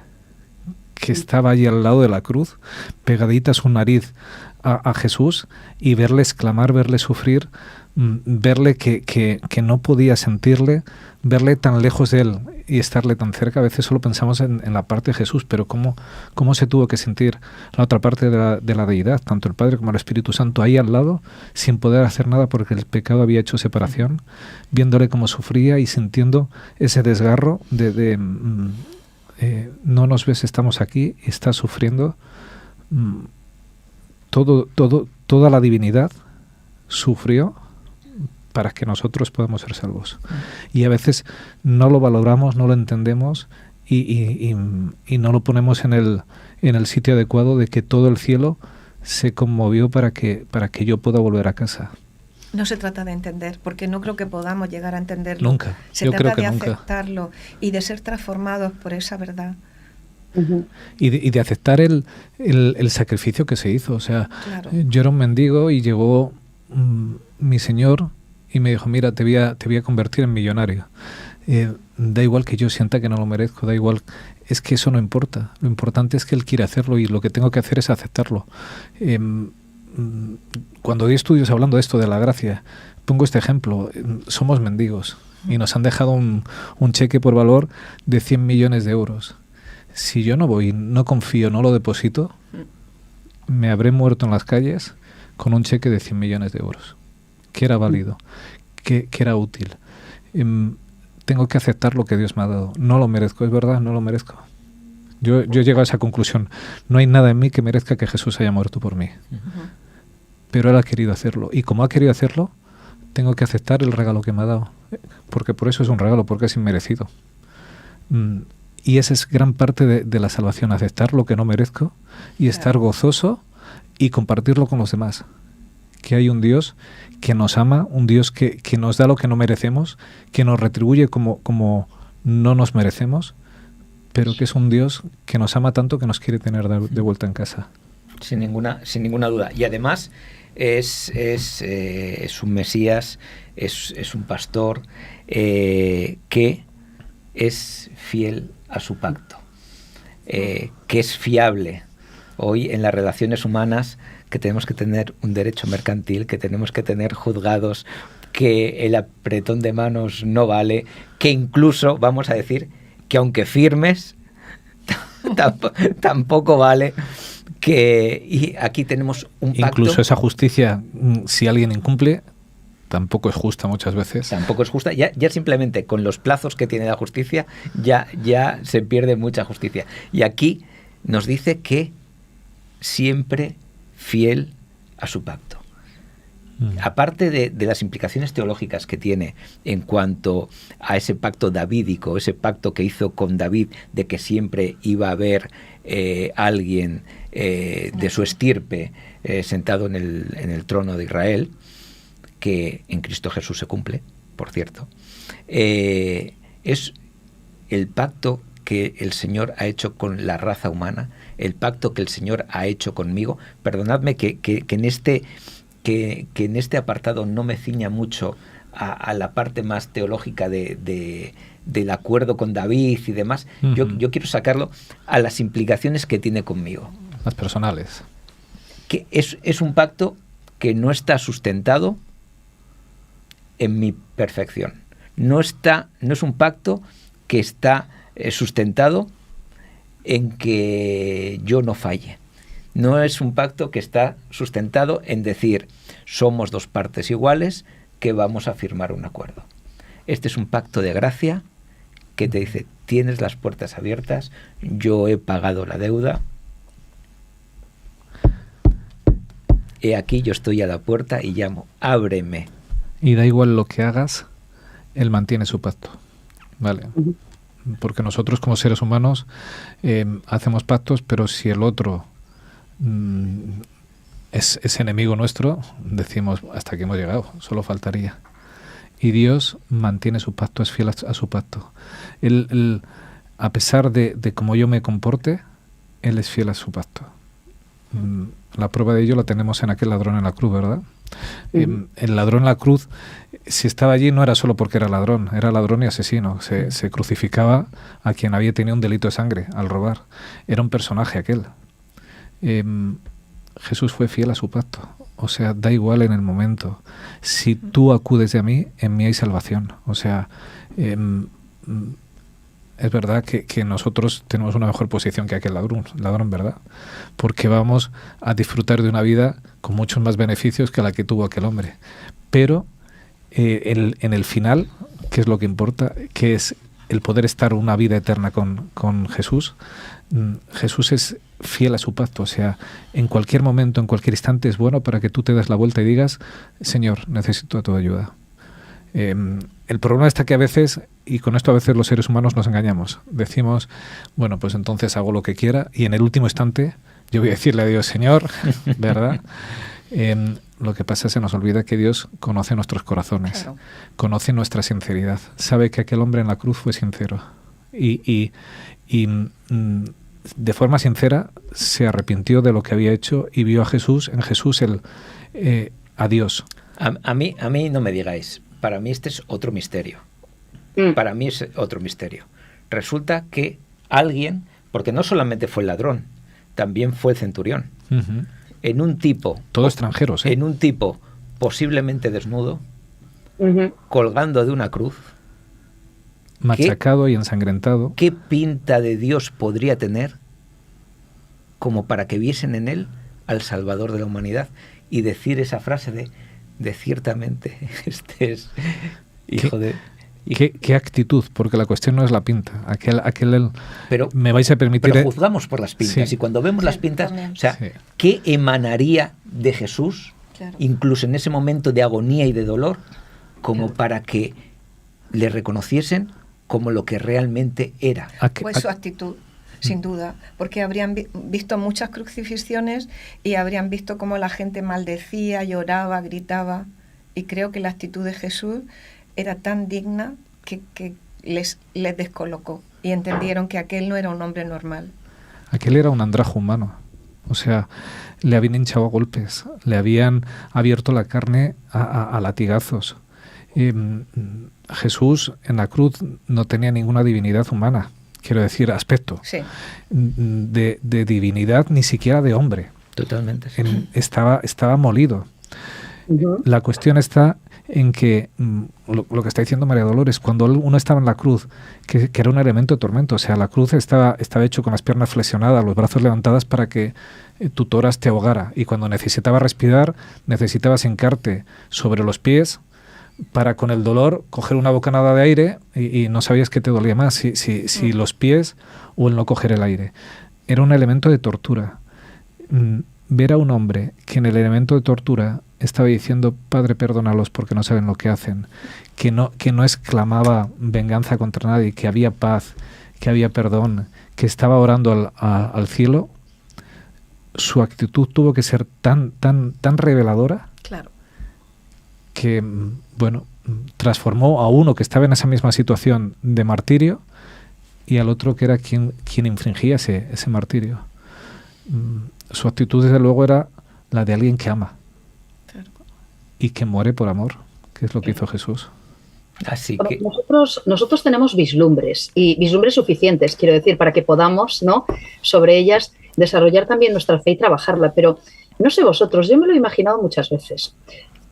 que estaba allí al lado de la cruz, pegadita a su nariz a Jesús, y verle exclamar, verle sufrir, verle que no podía sentirle, verle tan lejos de Él y estarle tan cerca. A veces solo pensamos en la parte de Jesús, pero cómo se tuvo que sentir la otra parte de la deidad, tanto el Padre como el Espíritu Santo, ahí al lado, sin poder hacer nada porque el pecado había hecho separación, viéndole cómo sufría y sintiendo ese desgarro de no nos ves, estamos aquí, y estás sufriendo. Toda la divinidad sufrió para que nosotros podamos ser salvos. Y a veces no lo valoramos, no lo entendemos y no lo ponemos en el sitio adecuado de que todo el cielo se conmovió para que yo pueda volver a casa. No se trata de entender, porque no creo que podamos llegar a entenderlo. Nunca. Se trata de aceptarlo y de ser transformados por esa verdad. Y de aceptar el sacrificio que se hizo. O sea, claro, yo era un mendigo y llegó mi Señor y me dijo, mira, te voy a convertir en millonario. Da igual que yo sienta que no lo merezco, da igual, es que eso no importa. Lo importante es que Él quiere hacerlo y lo que tengo que hacer es aceptarlo. Cuando doy estudios hablando de esto, de la gracia, pongo este ejemplo. Somos mendigos y nos han dejado un cheque por valor de 100 millones de euros. Si yo no voy, no confío, no lo deposito, me habré muerto en las calles con un cheque de 100 millones de euros, que era válido, que era útil. Tengo que aceptar lo que Dios me ha dado. No lo merezco, es verdad, no lo merezco. Yo llego a esa conclusión. No hay nada en mí que merezca que Jesús haya muerto por mí. Pero Él ha querido hacerlo. Y como ha querido hacerlo, tengo que aceptar el regalo que me ha dado. Porque por eso es un regalo, porque es inmerecido. Y esa es gran parte de la salvación, aceptar lo que no merezco y estar gozoso y compartirlo con los demás. Que hay un Dios que nos ama, un Dios que nos da lo que no merecemos, que nos retribuye como no nos merecemos, pero que es un Dios que nos ama tanto que nos quiere tener de vuelta en casa. Sin ninguna duda. Y además es un Mesías, es un pastor que es fiel a su pacto, que es fiable. Hoy en las relaciones humanas, que tenemos que tener un derecho mercantil, que tenemos que tener juzgados que el apretón de manos no vale, que incluso, vamos a decir, que aunque firmes, tampoco vale, y aquí tenemos un pacto. Incluso esa justicia, si alguien incumple, tampoco es justa muchas veces. Tampoco es justa. Ya simplemente con los plazos que tiene la justicia, ya se pierde mucha justicia. Y aquí nos dice que siempre fiel a su pacto. Aparte de las implicaciones teológicas que tiene en cuanto a ese pacto davídico, ese pacto que hizo con David de que siempre iba a haber alguien de su estirpe sentado en el trono de Israel, que en Cristo Jesús se cumple, por cierto, es el pacto que el Señor ha hecho con la raza humana, el pacto que el Señor ha hecho conmigo. Perdonadme que en este apartado no me ciña mucho a la parte más teológica del acuerdo con David y demás. Yo quiero sacarlo a las implicaciones que tiene conmigo. Las personales. Que es un pacto que no está sustentado en mi perfección. No es un pacto que está sustentado en que yo no falle. No es un pacto que está sustentado en decir, somos dos partes iguales que vamos a firmar un acuerdo. Este es un pacto de gracia que te dice, tienes las puertas abiertas, yo he pagado la deuda, he aquí yo estoy a la puerta y llamo, ábreme. Y da igual lo que hagas, Él mantiene su pacto, ¿vale? Porque nosotros como seres humanos hacemos pactos, pero si el otro es enemigo nuestro, decimos, hasta aquí hemos llegado, solo faltaría. Y Dios mantiene su pacto, es fiel a su pacto. Él, a pesar de cómo yo me comporte, Él es fiel a su pacto. La prueba de ello la tenemos en aquel ladrón en la cruz, ¿verdad? El ladrón en la cruz, si estaba allí no era solo porque era ladrón y asesino. Se crucificaba a quien había tenido un delito de sangre al robar. Era un personaje aquel. Jesús fue fiel a su pacto. O sea, da igual en el momento. Si tú acudes de mí, en mí hay salvación. O sea, es verdad que nosotros tenemos una mejor posición que aquel ladrón, ¿verdad? Porque vamos a disfrutar de una vida con muchos más beneficios que la que tuvo aquel hombre. Pero en el final, ¿qué es lo que importa? Que es el poder estar una vida eterna con Jesús. Jesús es fiel a su pacto, o sea, en cualquier momento, en cualquier instante es bueno para que tú te des la vuelta y digas, Señor, necesito tu ayuda. El problema está que a veces, y con esto a veces los seres humanos nos engañamos, decimos, bueno, pues entonces hago lo que quiera y en el último instante yo voy a decirle a Dios, Señor, ¿verdad? Lo que pasa es que se nos olvida que Dios conoce nuestros corazones, claro. Conoce nuestra sinceridad, sabe que aquel hombre en la cruz fue sincero y de forma sincera se arrepintió de lo que había hecho y vio a Jesús, en Jesús a Dios. A mí no me digáis, para mí este es otro misterio. Para mí es otro misterio. Resulta que alguien, porque no solamente fue el ladrón, también fue el centurión. En un tipo... Todos extranjeros, ¿eh? En un tipo posiblemente desnudo, colgando de una cruz. Machacado y ensangrentado. ¿Qué pinta de Dios podría tener como para que viesen en él al Salvador de la humanidad y decir esa frase de ciertamente este es hijo de... ¿Qué actitud? Porque la cuestión no es la pinta. Pero me vais a permitir... Pero juzgamos por las pintas. Sí. Y cuando vemos las pintas, o sea, sí. ¿Qué emanaría de Jesús, claro, incluso en ese momento de agonía y de dolor, como claro, para que le reconociesen como lo que realmente era? Pues su actitud, sin duda, porque habrían visto muchas crucifixiones y habrían visto cómo la gente maldecía, lloraba, gritaba, y creo que la actitud de Jesús era tan digna que les descolocó y entendieron que aquel no era un hombre normal. Aquel era un andrajo humano, o sea, le habían hinchado a golpes, le habían abierto la carne a latigazos. Jesús en la cruz no tenía ninguna divinidad humana, quiero decir, aspecto sí, de divinidad, ni siquiera de hombre. Totalmente. Sí. Estaba molido. La cuestión está en que, lo que está diciendo María Dolores, cuando uno estaba en la cruz, que era un elemento de tormento, o sea, la cruz estaba hecho con las piernas flexionadas, los brazos levantadas para que tu tórax te ahogara, y cuando necesitabas respirar, necesitabas hincarte sobre los pies para, con el dolor, coger una bocanada de aire y no sabías qué te dolía más, si los pies o el no coger el aire. Era un elemento de tortura. Ver a un hombre que en el elemento de tortura estaba diciendo: Padre, perdónalos porque no saben lo que hacen, que no exclamaba venganza contra nadie, que había paz, que había perdón, que estaba orando al cielo, su actitud tuvo que ser tan reveladora, claro, que, bueno, transformó a uno que estaba en esa misma situación de martirio y al otro que era quien infringía ese martirio. Su actitud, desde luego, era la de alguien que ama, claro, y que muere por amor, que es lo que hizo Jesús. Así bueno, que nosotros tenemos vislumbres, y vislumbres suficientes, quiero decir, para que podamos, ¿no?, sobre ellas desarrollar también nuestra fe y trabajarla. Pero no sé vosotros, yo me lo he imaginado muchas veces,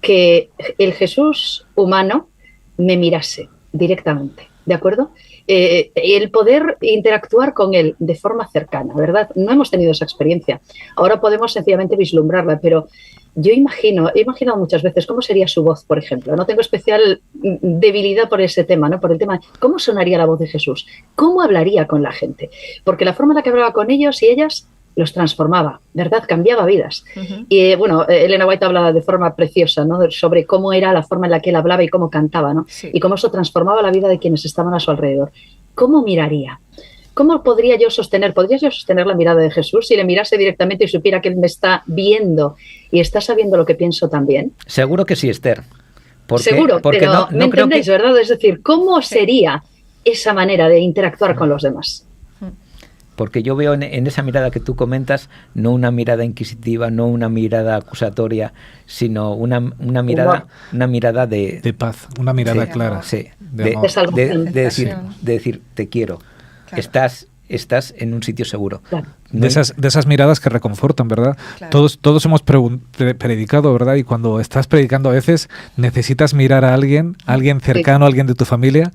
que el Jesús humano me mirase directamente, ¿de acuerdo? El poder interactuar con él de forma cercana, ¿verdad? No hemos tenido esa experiencia. Ahora podemos sencillamente vislumbrarla, pero yo he imaginado muchas veces cómo sería su voz, por ejemplo. No tengo especial debilidad por ese tema, ¿no? Por el tema, ¿cómo sonaría la voz de Jesús? ¿Cómo hablaría con la gente? Porque la forma en la que hablaba con ellos y ellas los transformaba, ¿verdad? Cambiaba vidas. Y bueno, Elena White habla de forma preciosa, ¿no?, sobre cómo era la forma en la que él hablaba y cómo cantaba, ¿no? Sí. Y cómo eso transformaba la vida de quienes estaban a su alrededor. ¿Cómo miraría? ¿Cómo podría yo sostener la mirada de Jesús si le mirase directamente y supiera que él me está viendo y está sabiendo lo que pienso también? Seguro que sí, Esther. Seguro, pero no ¿me entendéis, verdad? Es decir, ¿cómo sería esa manera de interactuar con los demás? Porque yo veo en esa mirada que tú comentas, no una mirada inquisitiva, no una mirada acusatoria, sino una mirada de paz, una mirada clara. Sí, de salvación. De decir, te quiero. Claro. Estás en un sitio seguro. Claro. De esas miradas que reconfortan, ¿verdad? Claro. Todos hemos predicado, ¿verdad? Y cuando estás predicando a veces necesitas mirar a alguien cercano, alguien de tu familia,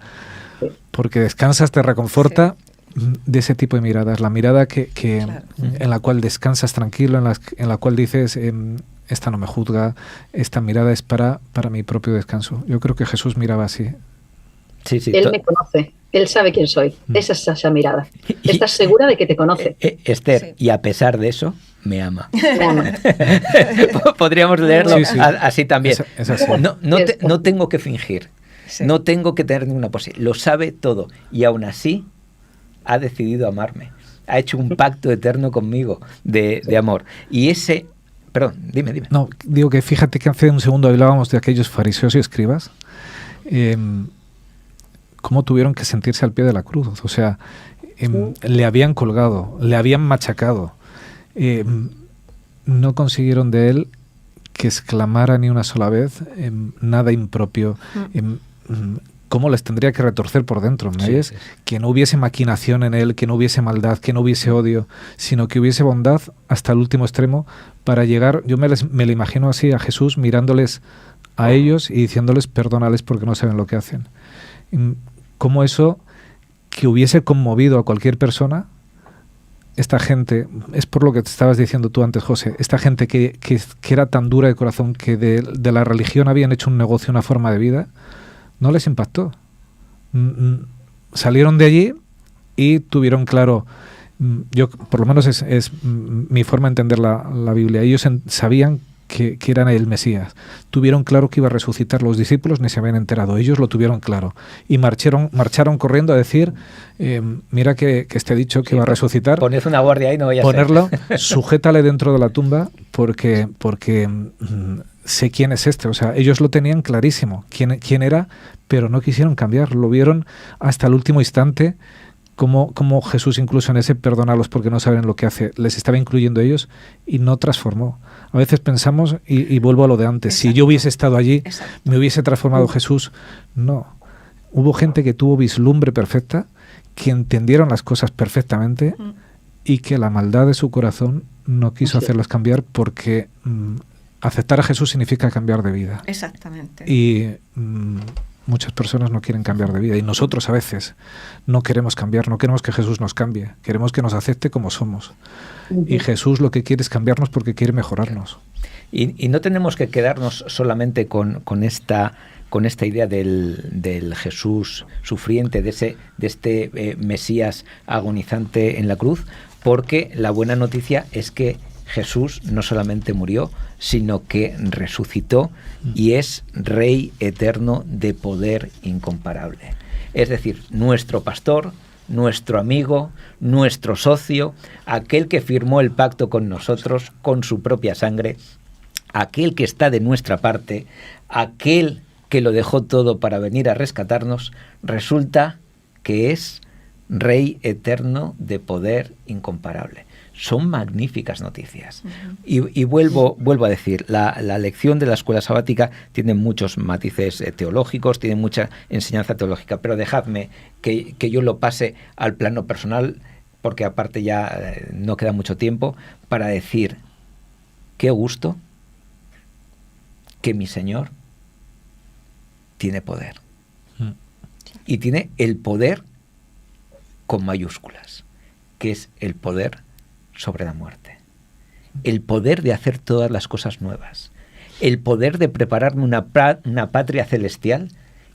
porque descansas, te reconforta. De ese tipo de miradas, la mirada claro, en la cual descansas tranquilo, en la cual dices, esta no me juzga, esta mirada es para mi propio descanso. Yo creo que Jesús miraba así. Sí, él me conoce, él sabe quién soy. Esa es esa mirada. Estás segura de que te conoce. Esther, sí. Y a pesar de eso, me ama. Podríamos leerlo así también. Es así. No tengo que fingir, no tengo que tener ninguna pose. Lo sabe todo y aún así ha decidido amarme, ha hecho un pacto eterno conmigo de amor. Y ese... Perdón, dime. No, digo que fíjate que hace un segundo hablábamos de aquellos fariseos y escribas, cómo tuvieron que sentirse al pie de la cruz. O sea, le habían colgado, le habían machacado. No consiguieron de él que exclamara ni una sola vez nada impropio. ¿Cómo les tendría que retorcer por dentro? ¿Me oyes? Sí. Que no hubiese maquinación en él, que no hubiese maldad, que no hubiese odio, sino que hubiese bondad hasta el último extremo para llegar. Yo me lo imagino así a Jesús mirándoles a ellos y diciéndoles perdónales porque no saben lo que hacen. Como eso que hubiese conmovido a cualquier persona, esta gente, es por lo que te estabas diciendo tú antes, José, esta gente que era tan dura de corazón, que de la religión habían hecho un negocio, una forma de vida, no les impactó. Salieron de allí y tuvieron claro, yo por lo menos es mi forma de entender la Biblia, ellos sabían que eran el Mesías, tuvieron claro que iba a resucitar. Los discípulos ni se habían enterado, ellos lo tuvieron claro y marcharon corriendo a decir, mira que esté dicho que va a resucitar, poned una guardia ahí, no vaya a ponerlo, sujétale dentro de la tumba porque sé quién es este. O sea, ellos lo tenían clarísimo, quién era, pero no quisieron cambiar. Lo vieron hasta el último instante, como Jesús, incluso en ese perdónalos porque no saben lo que hace, les estaba incluyendo a ellos y no transformó. A veces pensamos, y vuelvo a lo de antes, si yo hubiese estado allí, me hubiese transformado Jesús. No. Hubo gente que tuvo vislumbre perfecta, que entendieron las cosas perfectamente y que la maldad de su corazón no quiso hacerlos cambiar porque aceptar a Jesús significa cambiar de vida. Exactamente. Y muchas personas no quieren cambiar de vida. Y nosotros a veces no queremos cambiar, no queremos que Jesús nos cambie. Queremos que nos acepte como somos. Y Jesús lo que quiere es cambiarnos porque quiere mejorarnos. Y no tenemos que quedarnos solamente con esta idea del Jesús sufriente, de este Mesías agonizante en la cruz, porque la buena noticia es que Jesús no solamente murió, sino que resucitó y es Rey eterno de poder incomparable. Es decir, nuestro pastor, nuestro amigo, nuestro socio, aquel que firmó el pacto con nosotros con su propia sangre, aquel que está de nuestra parte, aquel que lo dejó todo para venir a rescatarnos, resulta que es Rey eterno de poder incomparable. Son magníficas noticias. Y vuelvo a decir, la lección de la escuela sabática tiene muchos matices teológicos, tiene mucha enseñanza teológica, pero dejadme que yo lo pase al plano personal, porque aparte ya no queda mucho tiempo, para decir, qué gusto que mi Señor tiene poder. Y tiene el poder con mayúsculas, que es el poder sobre la muerte. El poder de hacer todas las cosas nuevas. El poder de prepararme una patria celestial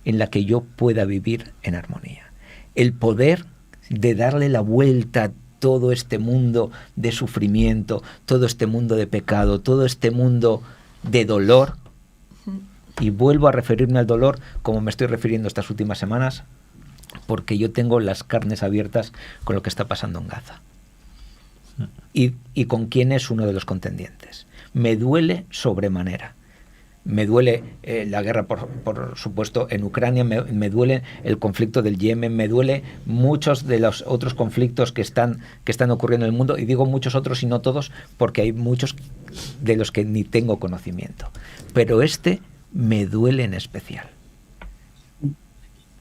en la que yo pueda vivir en armonía. El poder de darle la vuelta a todo este mundo de sufrimiento, todo este mundo de pecado, todo este mundo de dolor. Y vuelvo a referirme al dolor como me estoy refiriendo estas últimas semanas, porque yo tengo las carnes abiertas con lo que está pasando en Gaza. Y con quién es uno de los contendientes. Me duele sobremanera. Me duele la guerra, por supuesto, en Ucrania, me duele el conflicto del Yemen, me duele muchos de los otros conflictos que están ocurriendo en el mundo, y digo muchos otros y no todos, porque hay muchos de los que ni tengo conocimiento. Pero este me duele en especial.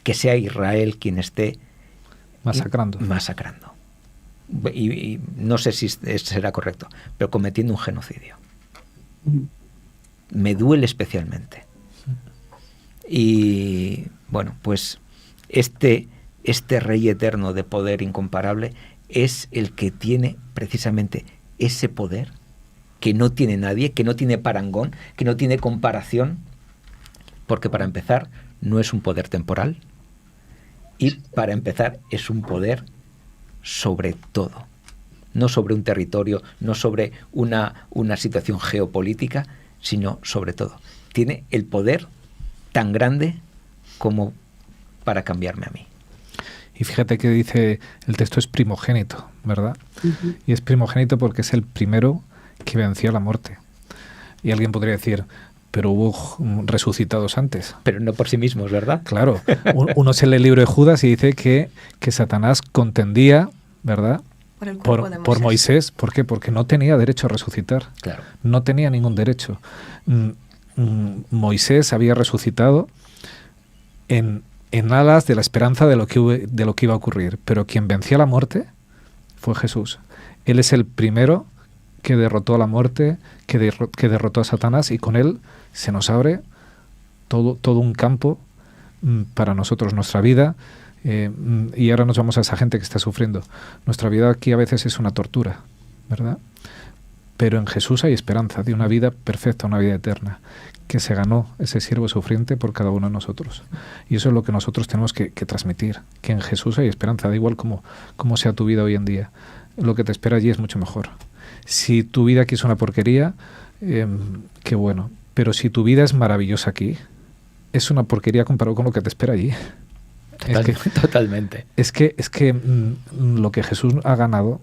Que sea Israel quien esté masacrando. Y no sé si será correcto, pero cometiendo un genocidio. Me duele especialmente. Y bueno, pues este Rey eterno de poder incomparable es el que tiene precisamente ese poder que no tiene nadie, que no tiene parangón, que no tiene comparación, porque para empezar no es un poder temporal y para empezar es un poder sobre todo, no sobre un territorio, no sobre una situación geopolítica, sino sobre todo. Tiene el poder tan grande como para cambiarme a mí. Y fíjate que dice, el texto es primogénito, ¿verdad? Y es primogénito porque es el primero que venció la muerte. Y alguien podría decir, pero hubo resucitados antes. Pero no por sí mismos, ¿verdad? Claro. Uno se lee el libro de Judas y dice que Satanás contendía, ¿verdad?, por Moisés. ¿Por qué? Porque no tenía derecho a resucitar. Claro. No tenía ningún derecho. Moisés había resucitado en alas de la esperanza de lo que iba a ocurrir. Pero quien venció la muerte fue Jesús. Él es el primero que derrotó a la muerte, que derrotó a Satanás, y con él se nos abre todo un campo para nosotros, nuestra vida. Y ahora nos vamos a esa gente que está sufriendo. Nuestra vida aquí a veces es una tortura, ¿verdad? Pero en Jesús hay esperanza de una vida perfecta, una vida eterna, que se ganó ese siervo sufriente por cada uno de nosotros. Y eso es lo que nosotros tenemos que transmitir, que en Jesús hay esperanza, da igual cómo sea tu vida hoy en día. Lo que te espera allí es mucho mejor. Si tu vida aquí es una porquería, qué bueno. Pero si tu vida es maravillosa aquí, es una porquería comparado con lo que te espera allí. Totalmente. Es que lo que Jesús ha ganado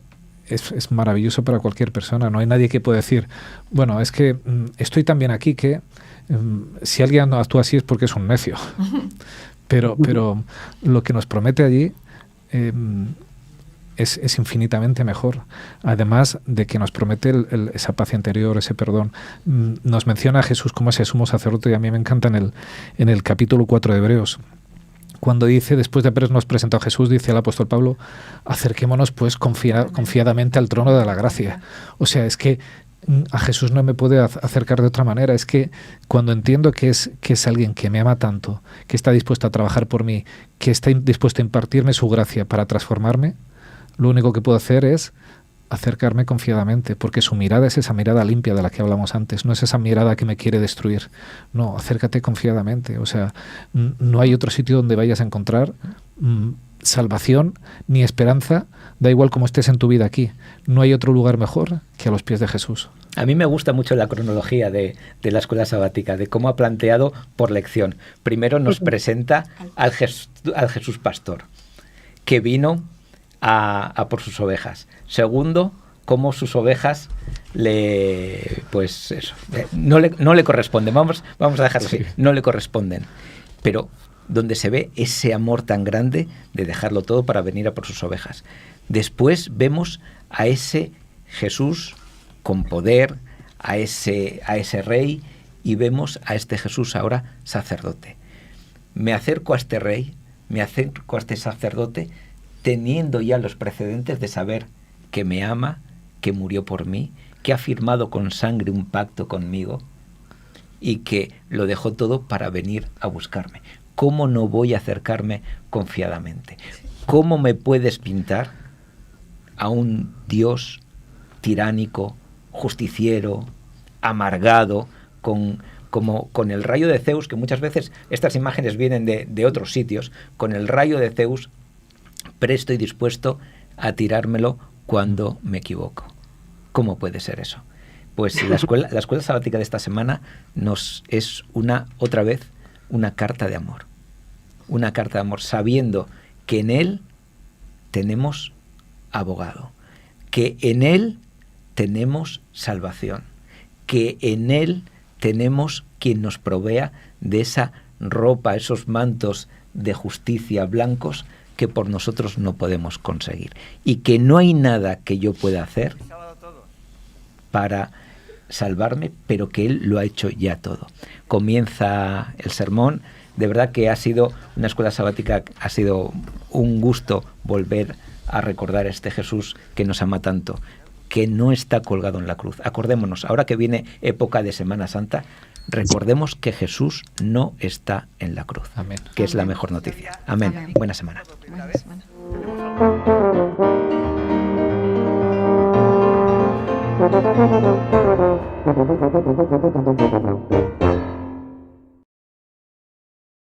es maravilloso para cualquier persona. No hay nadie que pueda decir, bueno, es que estoy tan bien aquí que si alguien no actúa así es porque es un necio. Pero lo que nos promete allí es infinitamente mejor. Además de que nos promete esa paz interior, ese perdón. Nos menciona a Jesús como ese sumo sacerdote, y a mí me encanta en el capítulo 4 de Hebreos, cuando dice, después de habernos presentado a Jesús, dice el apóstol Pablo, acerquémonos pues confiadamente al trono de la gracia. O sea, es que a Jesús no me puede acercar de otra manera. Es que cuando entiendo que es alguien que me ama tanto, que está dispuesto a trabajar por mí, que está dispuesto a impartirme su gracia para transformarme, lo único que puedo hacer es acercarme confiadamente, porque su mirada es esa mirada limpia de la que hablamos antes, no es esa mirada que me quiere destruir. No, acércate confiadamente. O sea, no hay otro sitio donde vayas a encontrar salvación ni esperanza, da igual cómo estés en tu vida aquí. No hay otro lugar mejor que a los pies de Jesús. A mí me gusta mucho la cronología de la escuela sabática, de cómo ha planteado por lección. Primero nos presenta al Jesús pastor, que vino a por sus ovejas. Segundo, cómo sus ovejas no le corresponden. Vamos a dejarlo así, no le corresponden. Pero donde se ve ese amor tan grande de dejarlo todo para venir a por sus ovejas. Después vemos a ese Jesús con poder, a ese rey, y vemos a este Jesús ahora sacerdote. Me acerco a este rey, me acerco a este sacerdote, teniendo ya los precedentes de saber que me ama, que murió por mí, que ha firmado con sangre un pacto conmigo y que lo dejó todo para venir a buscarme. ¿Cómo no voy a acercarme confiadamente? ¿Cómo me puedes pintar a un Dios tiránico, justiciero, amargado, con el rayo de Zeus, que muchas veces estas imágenes vienen de otros sitios, con el rayo de Zeus presto y dispuesto a tirármelo cuando me equivoco? ¿Cómo puede ser eso? Pues la escuela sabática de esta semana es otra vez una carta de amor. Una carta de amor, sabiendo que en Él tenemos abogado, que en Él tenemos salvación, que en Él tenemos quien nos provea de esa ropa, esos mantos de justicia blancos que por nosotros no podemos conseguir, y que no hay nada que yo pueda hacer para salvarme, pero que Él lo ha hecho ya todo. Comienza el sermón. De verdad que ha sido una escuela sabática, ha sido un gusto volver a recordar a este Jesús que nos ama tanto, que no está colgado en la cruz. Acordémonos, ahora que viene época de Semana Santa, recordemos que Jesús no está en la cruz. Amén. Que es la mejor noticia. Amén. Amén. Buena semana. Buena semana. Thank you.